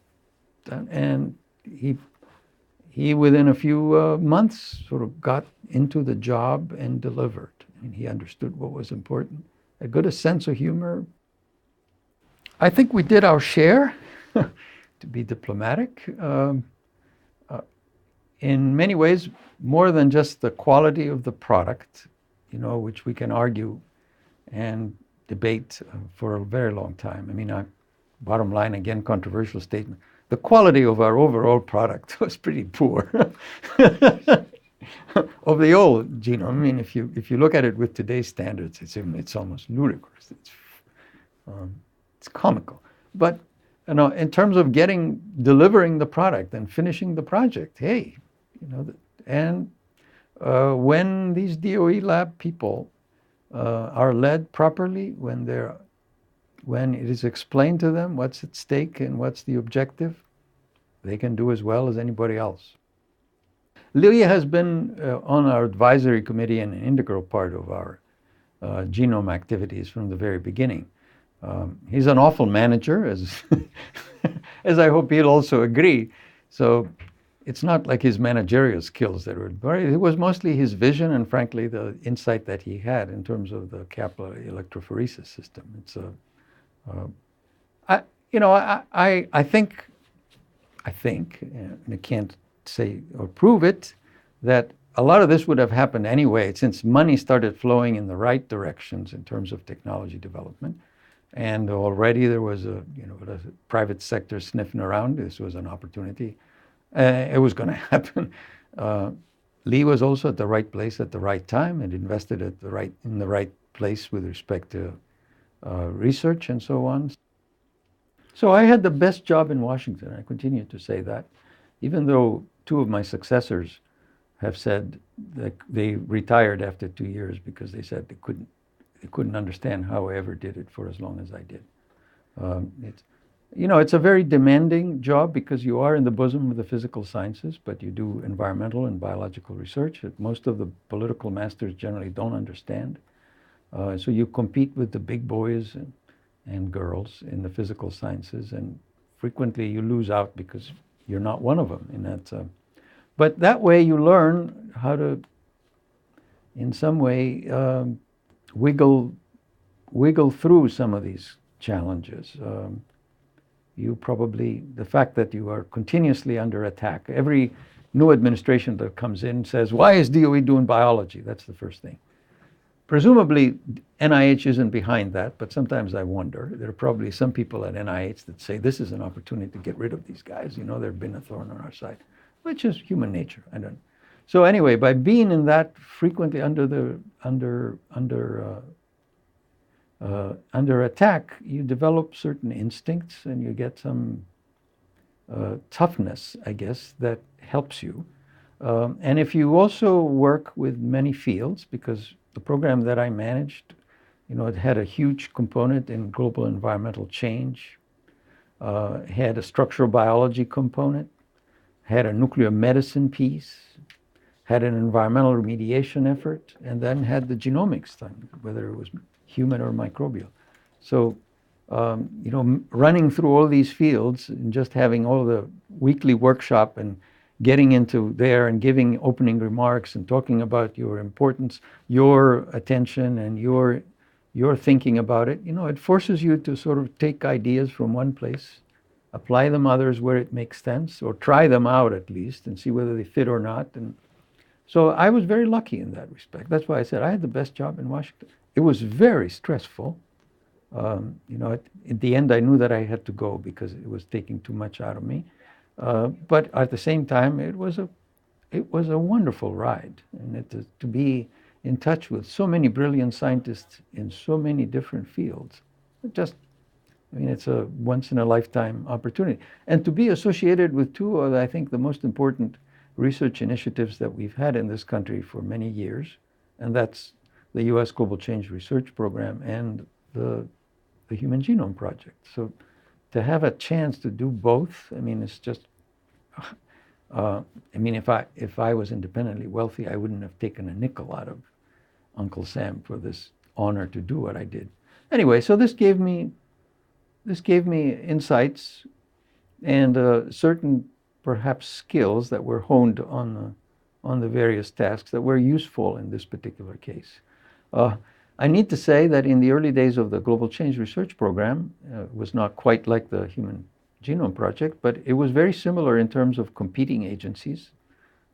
and he within a few months sort of got into the job and delivered. He understood what was important, a good sense of humor. I think we did our share, to be diplomatic. In many ways, more than just the quality of the product, which we can argue and debate for a very long time. Bottom line, again, controversial statement. The quality of our overall product was pretty poor of the old genome. If you look at it with today's standards, it's almost ludicrous. It's comical. But in terms of delivering the product and finishing the project, hey, and when these DOE lab people are led properly, when it is explained to them what's at stake and what's the objective, they can do as well as anybody else. Lilia has been on our advisory committee and an integral part of our genome activities from the very beginning. He's an awful manager, as as I hope he'll also agree. So it's not like his managerial skills that were, it was mostly his vision and frankly the insight that he had in terms of the capillary electrophoresis system. It's I think, and I can't say or prove it, that a lot of this would have happened anyway since money started flowing in the right directions in terms of technology development. And already there was a private sector sniffing around. This was an opportunity. It was going to happen. Lee was also at the right place at the right time and invested in the right place with respect to research and so on. So I had the best job in Washington. I continue to say that, even though two of my successors have said that they retired after 2 years because they said they couldn't understand how I ever did it for as long as I did. You know, it's a very demanding job because you are in the bosom of the physical sciences, but you do environmental and biological research that most of the political masters generally don't understand. So you compete with the big boys and girls in the physical sciences, and frequently you lose out because you're not one of them. And that's, but that way you learn how to, in some way, wiggle through some of these challenges. You probably, the fact that you are continuously under attack. Every new administration that comes in says, why is DOE doing biology? That's the first thing. Presumably, NIH isn't behind that, but sometimes I wonder. There are probably some people at NIH that say, this is an opportunity to get rid of these guys. You know, they've been a thorn on our side, which is human nature. I don't. So anyway, by being in that frequently under attack, you develop certain instincts and you get some toughness, I guess, that helps you. And if you also work with many fields, because the program that I managed, you know, it had a huge component in global environmental change, had a structural biology component, had a nuclear medicine piece, had an environmental remediation effort, and then had the genomics thing, whether it was human or microbial. So, you know, running through all these fields and just having all the weekly workshop and getting into there and giving opening remarks and talking about your importance, your attention and your thinking about it, you know, it forces you to sort of take ideas from one place, apply them others where it makes sense, or try them out at least and see whether they fit or not. And so I was very lucky in that respect. That's why I said I had the best job in Washington. It was very stressful. You know, at the end, I knew that I had to go because it was taking too much out of me. But at the same time, it was a wonderful ride, and to be in touch with so many brilliant scientists in so many different fields. I mean, it's a once in a lifetime opportunity, and to be associated with two of, I think, the most important research initiatives that we've had in this country for many years, and that's the U.S. Global Change Research Program and the Human Genome Project. So to have a chance to do both, I mean, it's just, I mean, if I was independently wealthy, I wouldn't have taken a nickel out of Uncle Sam for this honor to do what I did. Anyway, so this gave me insights and certain perhaps skills that were honed on the various tasks that were useful in this particular case. I need to say that in the early days of the Global Change Research Program, it was not quite like the Human Genome Project, but it was very similar in terms of competing agencies.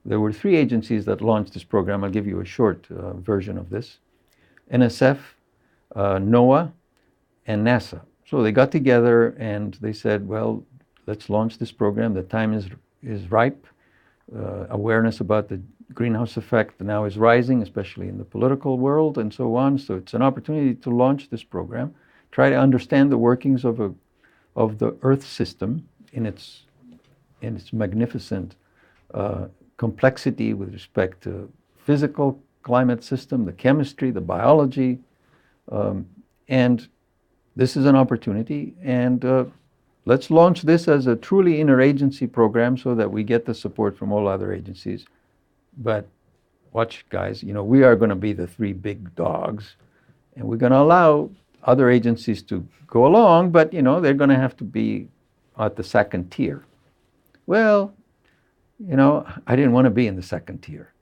There were 3 agencies that launched this program. I'll give you a short version of this: NSF, NOAA, and NASA. So they got together and they said, well, let's launch this program. The time is ripe. Awareness about the greenhouse effect now is rising, especially in the political world and so on. So it's an opportunity to launch this program, try to understand the workings of the Earth system in its magnificent complexity with respect to physical climate system, the chemistry, the biology, and this is an opportunity. And let's launch this as a truly interagency program so that we get the support from all other agencies. But watch, guys, you know, we are going to be the 3 big dogs, and we're going to allow other agencies to go along, but, you know, they're going to have to be at the second tier. Well, you know, I didn't want to be in the second tier.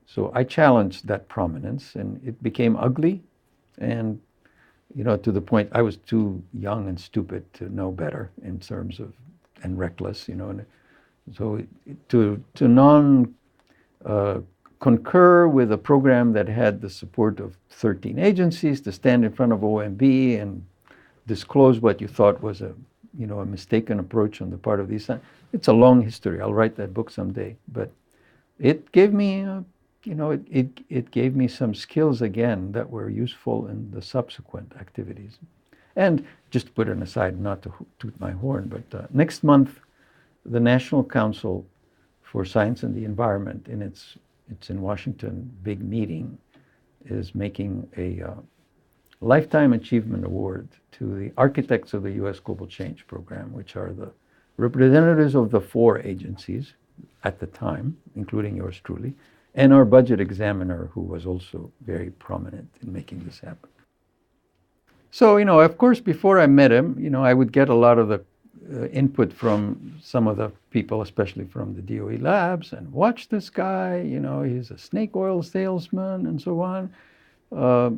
So I challenged that prominence, and it became ugly, and, you know, to the point I was too young and stupid to know better in terms of, and reckless, you know. And so to concur with a program that had the support of 13 agencies to stand in front of OMB and disclose what you thought was a mistaken approach on the part of these. It's a long history. I'll write that book someday. But it gave me, it gave me some skills again that were useful in the subsequent activities. And just to put it aside, not to toot my horn, but next month, the National Council for Science and the Environment, and it's in Washington, big meeting, is making Lifetime Achievement Award to the architects of the U.S. Global Change Program, which are the representatives of the 4 agencies at the time, including yours truly, and our budget examiner, who was also very prominent in making this happen. So, of course, before I met him, I would get a lot of the input from some of the people, especially from the DOE labs, and watch this guy, he's a snake oil salesman and so on. Well,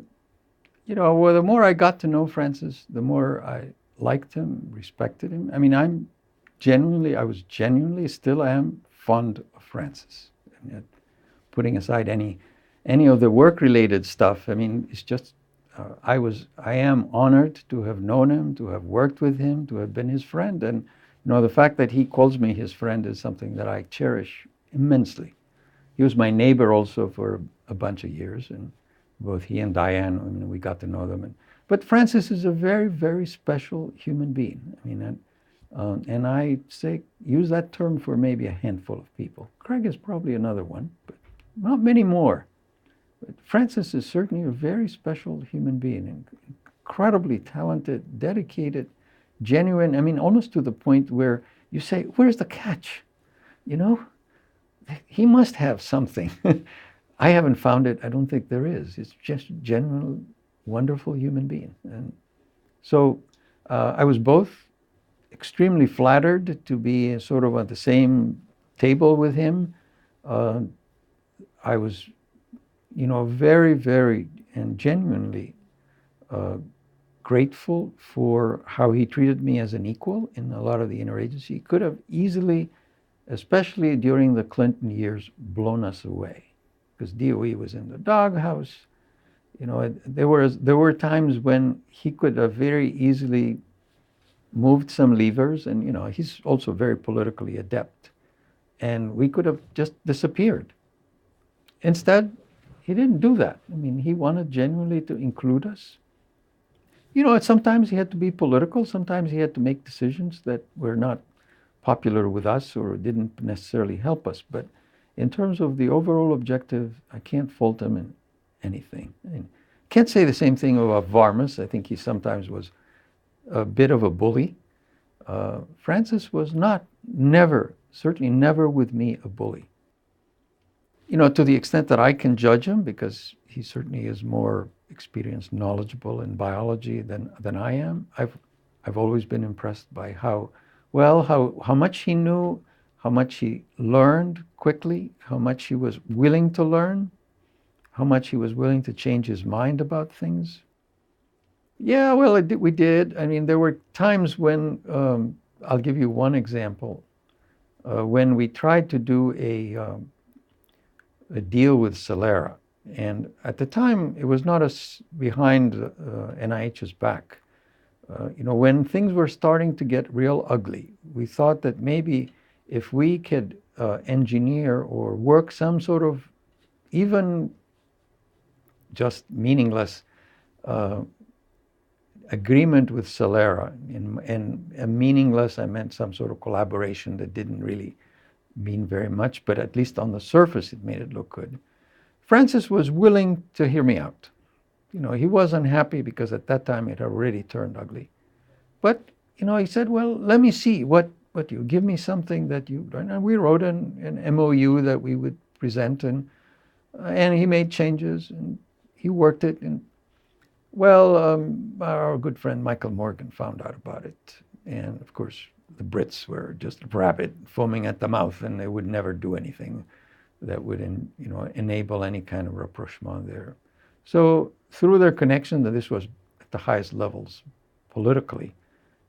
the more I got to know Francis, the more I liked him, respected him. I mean, I was genuinely, still am fond of Francis. And yet, putting aside any of the work-related stuff, I mean, it's just, I am honored to have known him, to have worked with him, to have been his friend. And, the fact that he calls me his friend is something that I cherish immensely. He was my neighbor also for a bunch of years, and both he and Diane, we got to know them. But Francis is a very, very special human being. I mean, and I use that term for maybe a handful of people. Craig is probably another one, but not many more. But Francis is certainly a very special human being, incredibly talented, dedicated, genuine. I mean, almost to the point where you say, where's the catch? He must have something. I haven't found it. I don't think there is. It's just a genuine, wonderful human being. And so I was both extremely flattered to be sort of at the same table with him. I was, very, very and genuinely grateful for how he treated me as an equal in a lot of the interagency. He could have easily, especially during the Clinton years, blown us away, because DOE was in the doghouse. There were times when he could have very easily moved some levers, and he's also very politically adept, and we could have just disappeared. Instead, he didn't do that. I mean, he wanted genuinely to include us. Sometimes he had to be political. Sometimes he had to make decisions that were not popular with us or didn't necessarily help us. But in terms of the overall objective, I can't fault him in anything. I can't say the same thing about Varmus. I think he sometimes was a bit of a bully. Francis was certainly never with me a bully. To the extent that I can judge him, because he certainly is more experienced, knowledgeable in biology than I am. I've always been impressed by how much he knew, how much he learned quickly, how much he was willing to learn, how much he was willing to change his mind about things. Yeah, well, we did. I mean, there were times when, I'll give you one example, when we tried to do a deal with Celera. And at the time, it was not behind NIH's back. When things were starting to get real ugly, we thought that maybe if we could engineer or work some sort of even just meaningless agreement with Celera, and meaningless, I meant some sort of collaboration that didn't really mean very much, but at least on the surface it made it look good. Francis was willing to hear me out. He wasn't happy because at that time it had already turned ugly. But, he said, well, let me see what you give me something that you learn. And we wrote an MOU that we would present, and he made changes and he worked it. And our good friend Michael Morgan found out about it. And of course, the Brits were just rabid, foaming at the mouth, and they would never do anything that would, enable any kind of rapprochement there. So through their connection, that this was at the highest levels politically,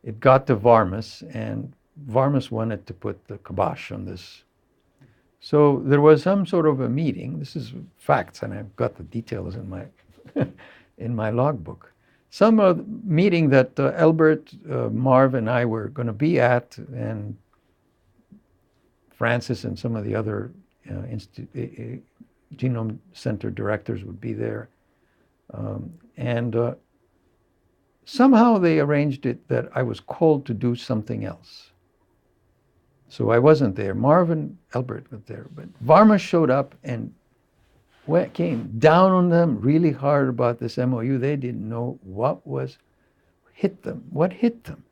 it got to Varmus, and Varmus wanted to put the kibosh on this. So there was some sort of a meeting. This is facts, and I've got the details in my in my logbook. Some meeting that Albert, Marv, and I were going to be at, and Francis and some of the other Genome Center directors would be there. And somehow they arranged it that I was called to do something else. So I wasn't there. Marv and Albert were there. But Varmus showed up and came down on them really hard about this MOU. They didn't know what hit them.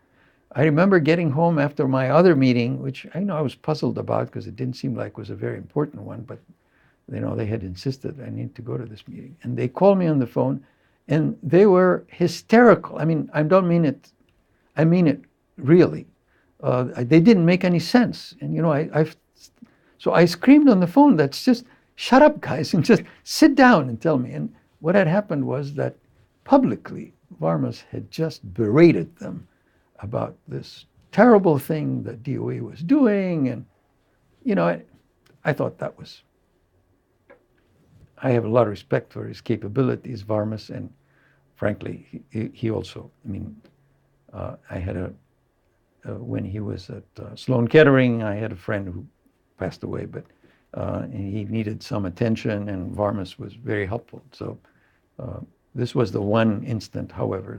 I remember getting home after my other meeting, which I was puzzled about because it didn't seem like it was a very important one, but they had insisted I need to go to this meeting. And they called me on the phone, and they were hysterical. I mean, I don't mean it. I mean it really. They didn't make any sense. And so I screamed on the phone, "That's just shut up, guys, and just sit down and tell me." And what had happened was that publicly, Varmus had just berated them about this terrible thing that DOE was doing. And, I thought that was, I have a lot of respect for his capabilities, Varmus, and frankly, he also, I had when he was at Sloan Kettering, I had a friend who passed away, but he needed some attention, and Varmus was very helpful. So this was the one incident, however,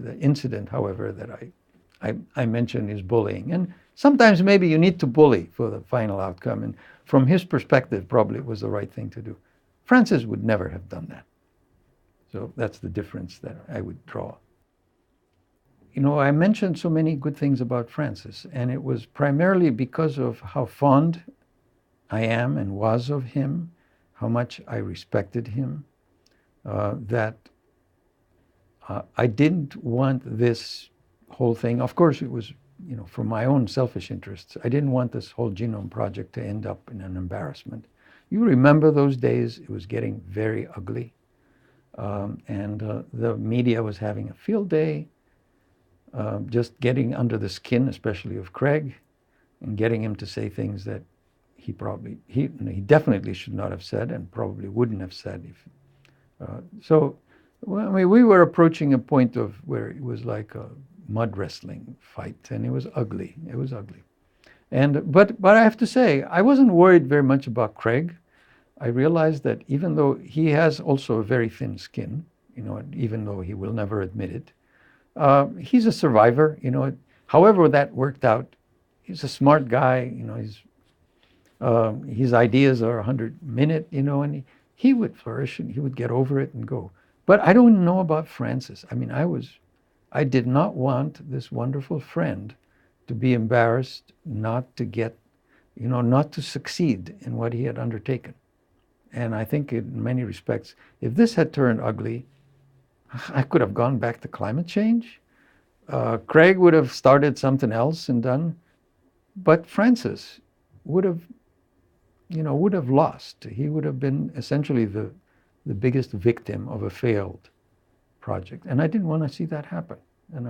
that I mentioned is bullying. And sometimes maybe you need to bully for the final outcome. And from his perspective, probably it was the right thing to do. Francis would never have done that. So that's the difference that I would draw. I mentioned so many good things about Francis, and it was primarily because of how fond I am and was of him, how much I respected him, that I didn't want this whole thing. Of course, it was, for my own selfish interests. I didn't want this whole genome project to end up in an embarrassment. You remember those days, it was getting very ugly. And the media was having a field day, just getting under the skin, especially of Craig, and getting him to say things that he definitely should not have said and probably wouldn't have said. We were approaching a point of where it was like a mud wrestling fight, and it was ugly. But I have to say, I wasn't worried very much about Craig. I realized that even though he has also a very thin skin, even though he will never admit it, he's a survivor. However that worked out, he's a smart guy. His ideas are 100-minute, and he would flourish and he would get over it and go. But I don't know about Francis. I did not want this wonderful friend to be embarrassed, not to succeed in what he had undertaken. And I think in many respects, if this had turned ugly, I could have gone back to climate change. Craig would have started something else and done, but Francis would have lost. He would have been essentially the biggest victim of a failed project. And I didn't want to see that happen. And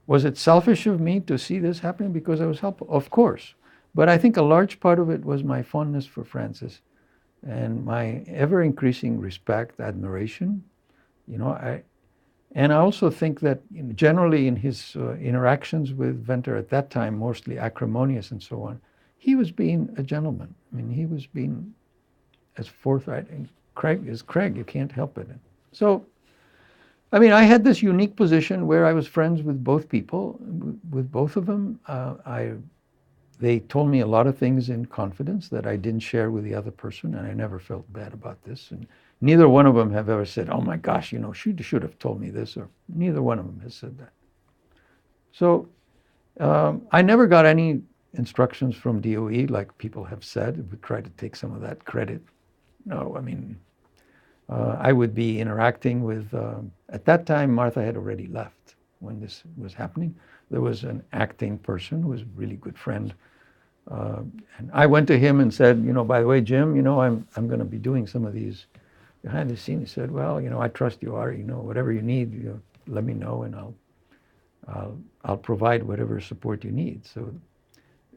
was it selfish of me to see this happening because I was helpful? Of course. But I think a large part of it was my fondness for Francis and my ever-increasing respect, admiration. And I also think that generally in his interactions with Venter at that time, mostly acrimonious and so on, he was being a gentleman. He was being as forthright. And Craig is Craig, you can't help it. So, I had this unique position where I was friends with both people, with both of them. They told me a lot of things in confidence that I didn't share with the other person, and I never felt bad about this. And neither one of them have ever said, "Oh my gosh, she should have told me this," or neither one of them has said that. So I never got any instructions from DOE, like people have said, would try to take some of that credit. No, I would be interacting with, at that time, Martha had already left when this was happening. There was an acting person who was a really good friend. And I went to him and said, by the way, Jim, I'm going to be doing some of these behind the scenes. He said, well, I trust you, Ari, whatever you need, let me know, and I'll provide whatever support you need. So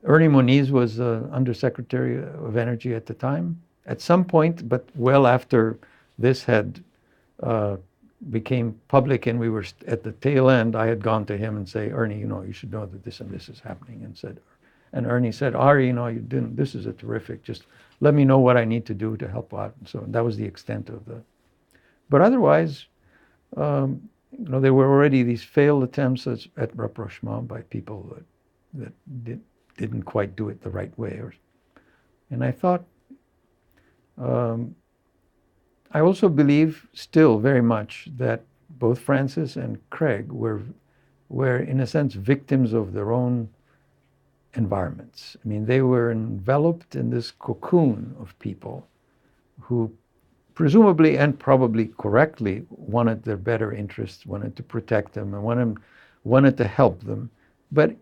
Ernie Moniz was Undersecretary of Energy at the time. At some point, but well after this had became public and we were at the tail end, I had gone to him and say, Ernie, you should know that this and this is happening. And Ernie said, Ari, this is a terrific, just let me know what I need to do to help out. And so that was the extent of but otherwise, there were already these failed attempts at rapprochement by people that didn't quite do it the right way. And I thought, I also believe still very much that both Francis and Craig were in a sense victims of their own environments. I mean, they were enveloped in this cocoon of people who presumably and probably correctly wanted their better interests, wanted to protect them, and wanted to help them. But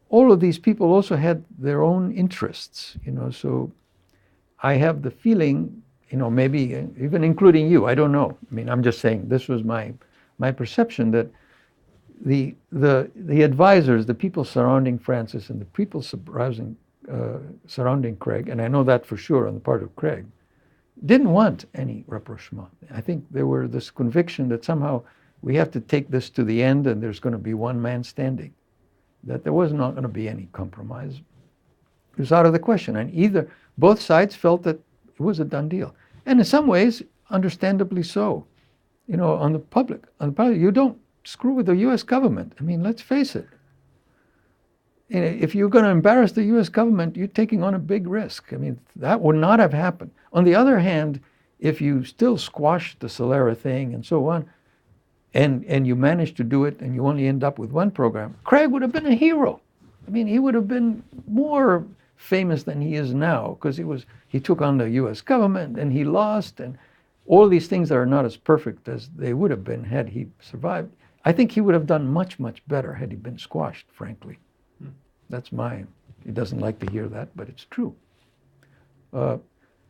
all of these people also had their own interests, so I have the feeling, maybe even including you, I don't know. I mean, I'm just saying this was my perception that the advisors, the people surrounding Francis and the people surrounding Craig, and I know that for sure on the part of Craig, didn't want any rapprochement. I think there were this conviction that somehow we have to take this to the end and there's going to be one man standing, that there was not going to be any compromise. It was out of the question. And both sides felt that it was a done deal. And in some ways, understandably so. On the public, you don't screw with the U.S. government. I mean, let's face it. If you're going to embarrass the U.S. government, you're taking on a big risk. I mean, that would not have happened. On the other hand, if you still squash the Celera thing and so on, and you manage to do it and you only end up with one program, Craig would have been a hero. I mean, he would have been more famous than he is now because he took on the U.S. government and he lost, and all these things are not as perfect as they would have been had he survived. I think he would have done much, much better had he been squashed, frankly. That's he doesn't like to hear that, but it's true.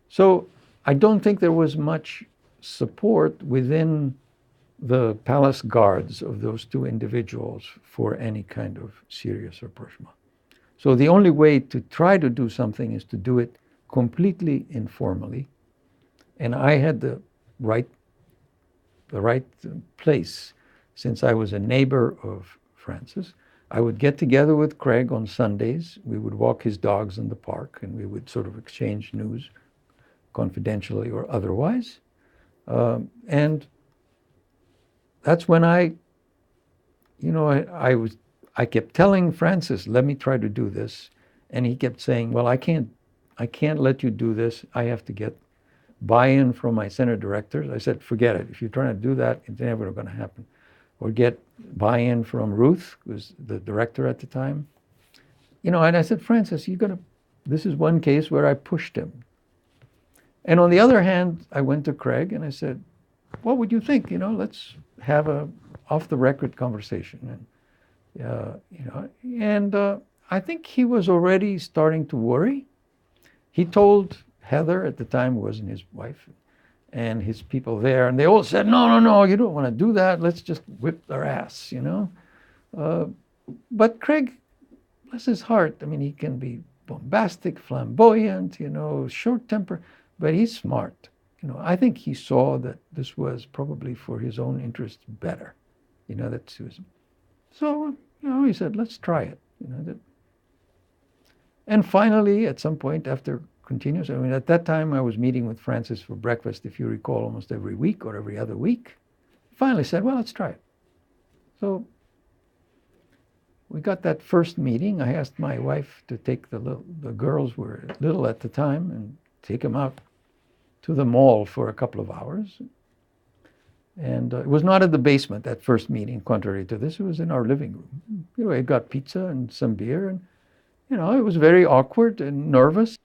So I don't think there was much support within the palace guards of those two individuals for any kind of serious rapprochement. So the only way to try to do something is to do it completely informally. And I had the right place, since I was a neighbor of Francis. I would get together with Craig on Sundays. We would walk his dogs in the park, and we would sort of exchange news, confidentially or otherwise. And that's when I kept telling Francis, let me try to do this. And he kept saying, well, I can't let you do this. I have to get buy-in from my center directors. I said, forget it. If you're trying to do that, it's never going to happen. Or get buy-in from Ruth, who was the director at the time. And I said, Francis, this is one case where I pushed him. And on the other hand, I went to Craig and I said, what would you think? Let's have a off-the-record conversation. And I think he was already starting to worry. He told Heather, at the time, who wasn't his wife, and his people there, and they all said, no, you don't want to do that. Let's just whip their ass, But Craig, bless his heart, I mean, he can be bombastic, flamboyant, short temper, but he's smart. I think he saw that this was probably for his own interest better, that Susan. So, he said, let's try it. And finally, at some point after continuous, at that time I was meeting with Francis for breakfast, if you recall, almost every week or every other week. Finally said, well, let's try it. So we got that first meeting. I asked my wife to take the girls were little at the time, and take them out to the mall for a couple of hours. And it was not at the basement, that first meeting, contrary to this. It was in our living room. We got pizza and some beer, and it was very awkward and nervous.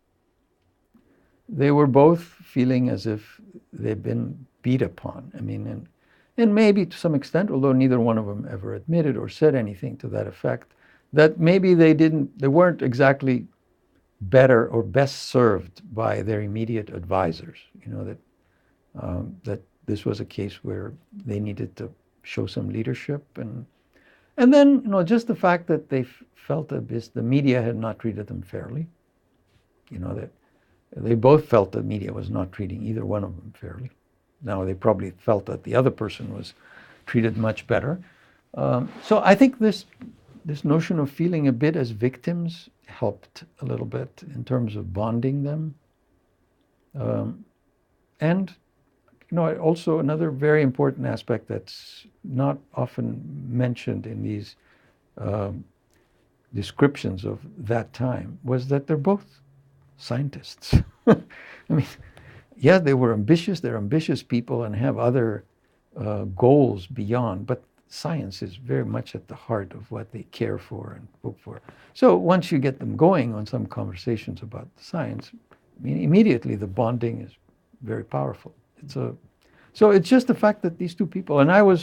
They were both feeling as if they'd been beat upon. I mean, and maybe to some extent, although neither one of them ever admitted or said anything to that effect, that maybe they weren't exactly better or best served by their immediate advisors. That this was a case where they needed to show some leadership, and then just the fact that they felt that the media had not treated them fairly. That they both felt the media was not treating either one of them fairly. Now, they probably felt that the other person was treated much better. So I think this notion of feeling a bit as victims helped a little bit in terms of bonding them. And also another very important aspect that's not often mentioned in these descriptions of that time was that they're both scientists. I mean, yeah, they were ambitious. They're ambitious people and have other goals beyond. But science is very much at the heart of what they care for and hope for. So once you get them going on some conversations about science, I mean, immediately the bonding is very powerful. So it's just the fact that these two people, and I would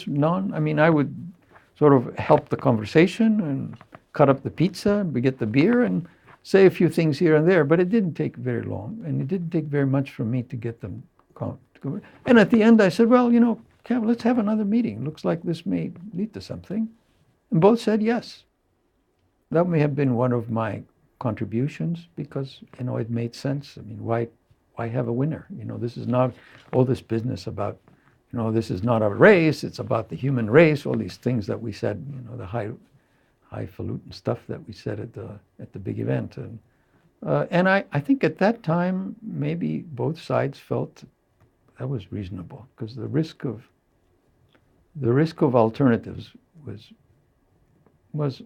sort of help the conversation and cut up the pizza and we get the beer and say a few things here and there, but it didn't take very long, and it didn't take very much for me to get them. And at the end I said, well, Cam, let's have another meeting. Looks like this may lead to something. And both said yes. That may have been one of my contributions because, it made sense. I mean, why have a winner? This is not all this business about, this is not a race, it's about the human race, all these things that we said, the highfalutin stuff that we said at the big event. And I think at that time, maybe both sides felt that was reasonable because the risk of alternatives was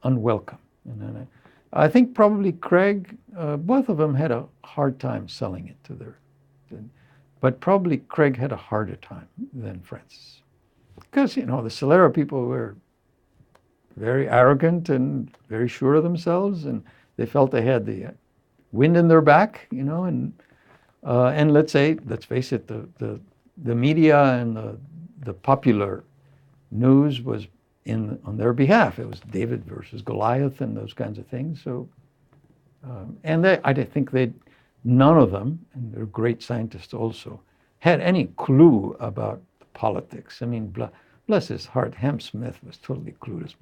unwelcome. And then I think probably Craig, both of them had a hard time selling it but probably Craig had a harder time than Francis. Because, the Celera people were very arrogant and very sure of themselves, and they felt they had the wind in their back, and let's face it, the media and the popular news was on their behalf. It was David versus Goliath and those kinds of things. So, I think none of them, and they're great scientists also, had any clue about politics. I mean, bless his heart, Ham Smith was totally clueless.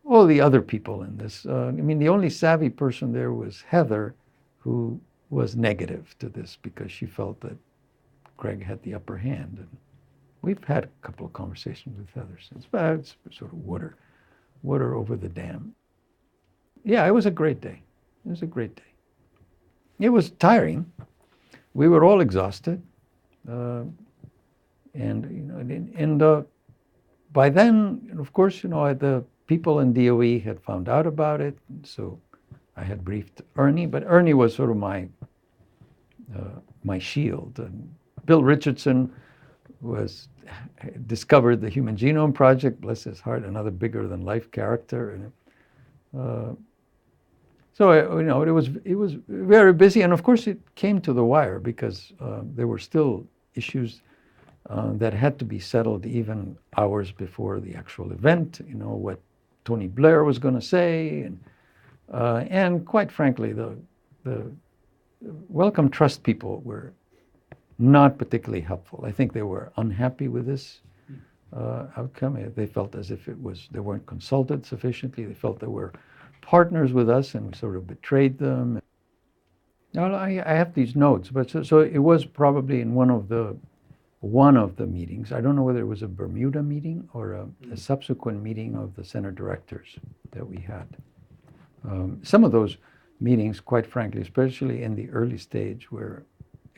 All the other people in this, the only savvy person there was Heather, who was negative to this because she felt that Craig had the upper hand. And we've had a couple of conversations with Heather since, but it's sort of water over the dam. Yeah, it was a great day. It was a great day. It was tiring. We were all exhausted. And by then, of course, the people in DOE had found out about it. So I had briefed Ernie, but Ernie was sort of my shield. And Bill Richardson discovered the Human Genome Project, bless his heart, another bigger than life character. And so it was very busy, and of course it came to the wire because there were still issues that had to be settled even hours before the actual event. What Tony Blair was going to say, and quite frankly, the Wellcome Trust people were not particularly helpful. I think they were unhappy with this outcome. They felt as if they weren't consulted sufficiently. They felt they were partners with us and we sort of betrayed them. Now, I have these notes, but so it was probably in one of the meetings. I don't know whether it was a Bermuda meeting or a subsequent meeting of the center directors that we had. Some of those meetings, quite frankly, especially in the early stage, were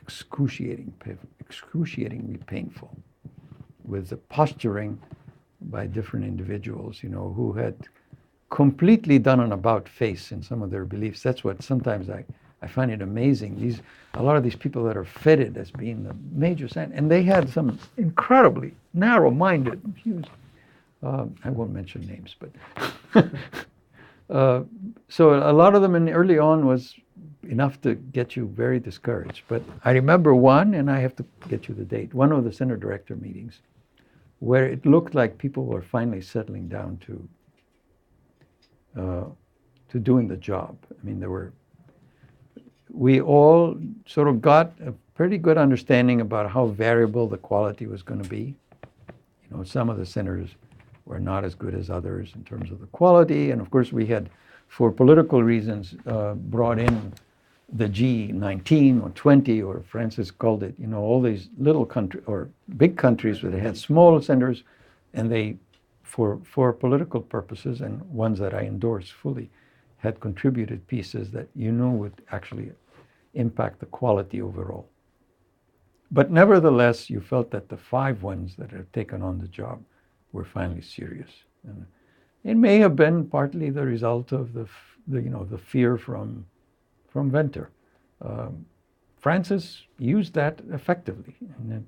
excruciatingly painful, with the posturing by different individuals, who had completely done an about face in some of their beliefs. That's what sometimes I find it amazing. A lot of these people that are feted as being the major science, and they had some incredibly narrow-minded views. I won't mention names, but so a lot of them early on was enough to get you very discouraged. But I remember one, and I have to get you the date, one of the center director meetings, where it looked like people were finally settling down to doing the job. I mean, we all sort of got a pretty good understanding about how variable the quality was going to be. Some of the centers were not as good as others in terms of the quality, and of course we had, for political reasons, brought in the G19 or 20, or Francis called it, all these little countries or big countries that had small centers, and they, for political purposes and ones that I endorse fully, had contributed pieces that would actually impact the quality overall. But nevertheless, you felt that the 5 ones that had taken on the job were finally serious. And it may have been partly the result of the fear from from Venter. Francis used that effectively. And then,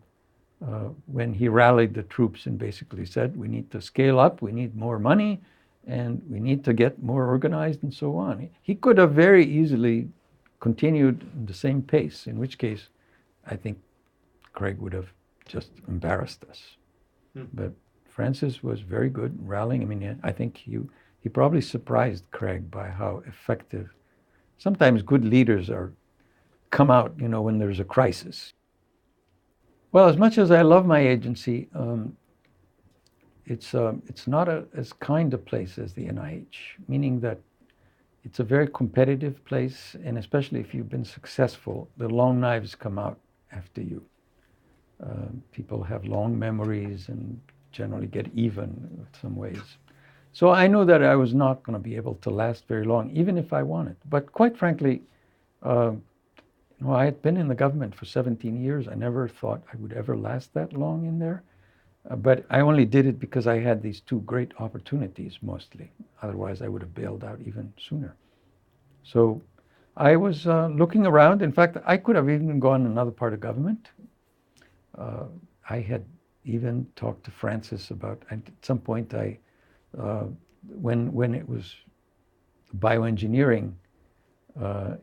when he rallied the troops and basically said, we need to scale up, we need more money, and we need to get more organized and so on. He could have very easily continued in the same pace, in which case I think Craig would have just embarrassed us. But Francis was very good rallying. I mean, I think he probably surprised Craig by how effective. Sometimes good leaders come out, when there's a crisis. Well, as much as I love my agency, it's not as kind a place as the NIH, meaning that it's a very competitive place, and especially if you've been successful, the long knives come out after you. People have long memories and generally get even in some ways. So I knew that I was not going to be able to last very long, even if I wanted. But quite frankly, I had been in the government for 17 years. I never thought I would ever last that long in there. But I only did it because I had these two great opportunities, mostly. Otherwise, I would have bailed out even sooner. So I was looking around. In fact, I could have even gone another part of government. I had even talked to Francis about, at some point, when it was bioengineering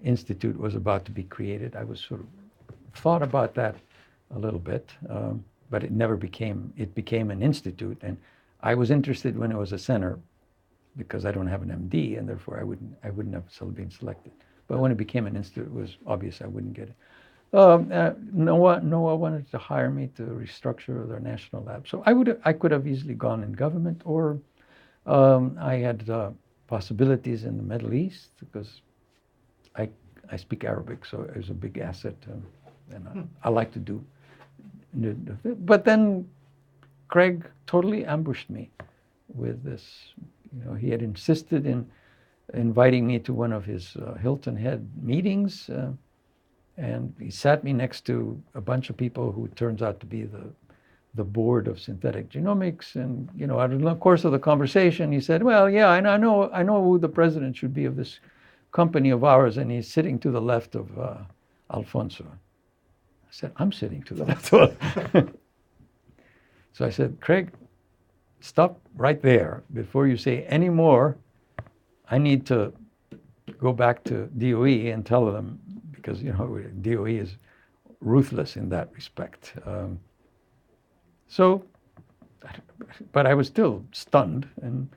institute was about to be created, I was sort of thought about that a little bit, but it became an institute, and I was interested when it was a center because I don't have an MD, and therefore I wouldn't have still been selected. But when it became an institute, it was obvious I wouldn't get it. NOAA wanted to hire me to restructure their national lab, so I could have easily gone in government, or I had possibilities in the Middle East because I speak Arabic, so it was a big asset, and I like to do. But then Craig totally ambushed me with this. He had insisted in inviting me to one of his Hilton Head meetings, and he sat me next to a bunch of people who turns out to be the board of synthetic genomics. And out of the course of the conversation, he said, "Well, yeah, I know who the president should be of this company of ours, and he's sitting to the left of Alfonso." I said, "I'm sitting to the left of." So I said, "Craig, stop right there before you say any more. I need to go back to DOE and tell them, because DOE is ruthless in that respect." But I was still stunned, and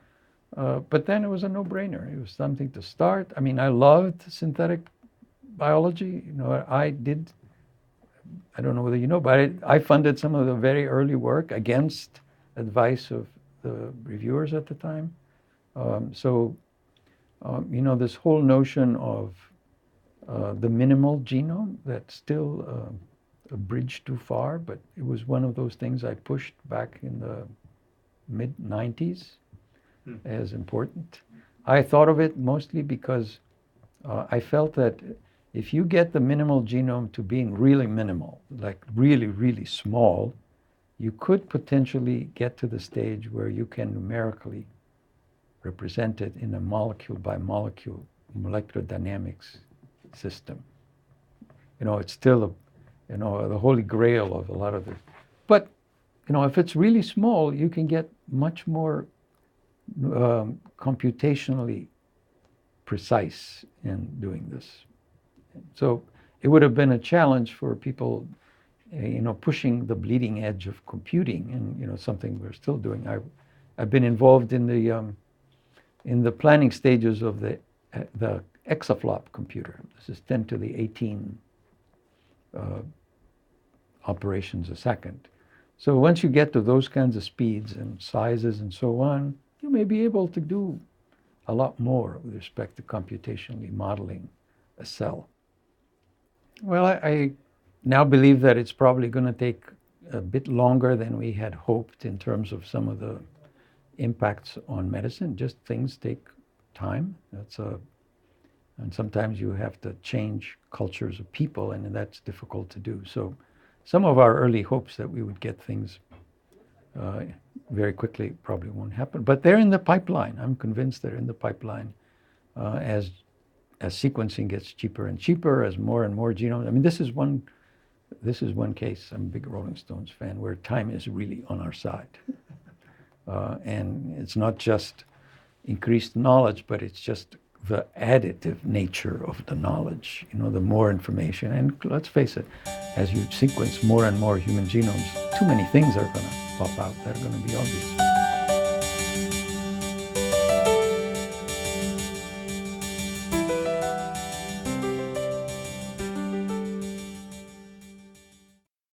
but then it was a no-brainer. It was something to start. I mean, I loved synthetic biology. I don't know whether you know, but I funded some of the very early work against advice of the reviewers at the time. This whole notion of the minimal genome, that's still a bridge too far, but it was one of those things I pushed back in the mid-90s as important. I thought of it mostly because I felt that if you get the minimal genome to being really minimal, like really, really small, you could potentially get to the stage where you can numerically represent it in a molecule by molecule molecular dynamics system. It's still the holy grail of a lot of it. But if it's really small, you can get much more computationally precise in doing this. So it would have been a challenge for people, pushing the bleeding edge of computing, and something we're still doing. I've been involved in the planning stages of the exaflop computer. This is 10 to the 18 operations a second. So once you get to those kinds of speeds and sizes and so on, you may be able to do a lot more with respect to computationally modeling a cell. Well, I now believe that it's probably going to take a bit longer than we had hoped in terms of some of the impacts on medicine. Just things take time. And sometimes you have to change cultures of people, and that's difficult to do. So some of our early hopes that we would get things very quickly probably won't happen. But they're in the pipeline. I'm convinced they're in the pipeline as as sequencing gets cheaper and cheaper, as more and more genomes. I mean, this is one case. I'm a big Rolling Stones fan where time is really on our side, and it's not just increased knowledge, but it's just the additive nature of the knowledge. You know, the more information, and let's face it, as you sequence more and more human genomes, too many things are going to pop out that are going to be obvious.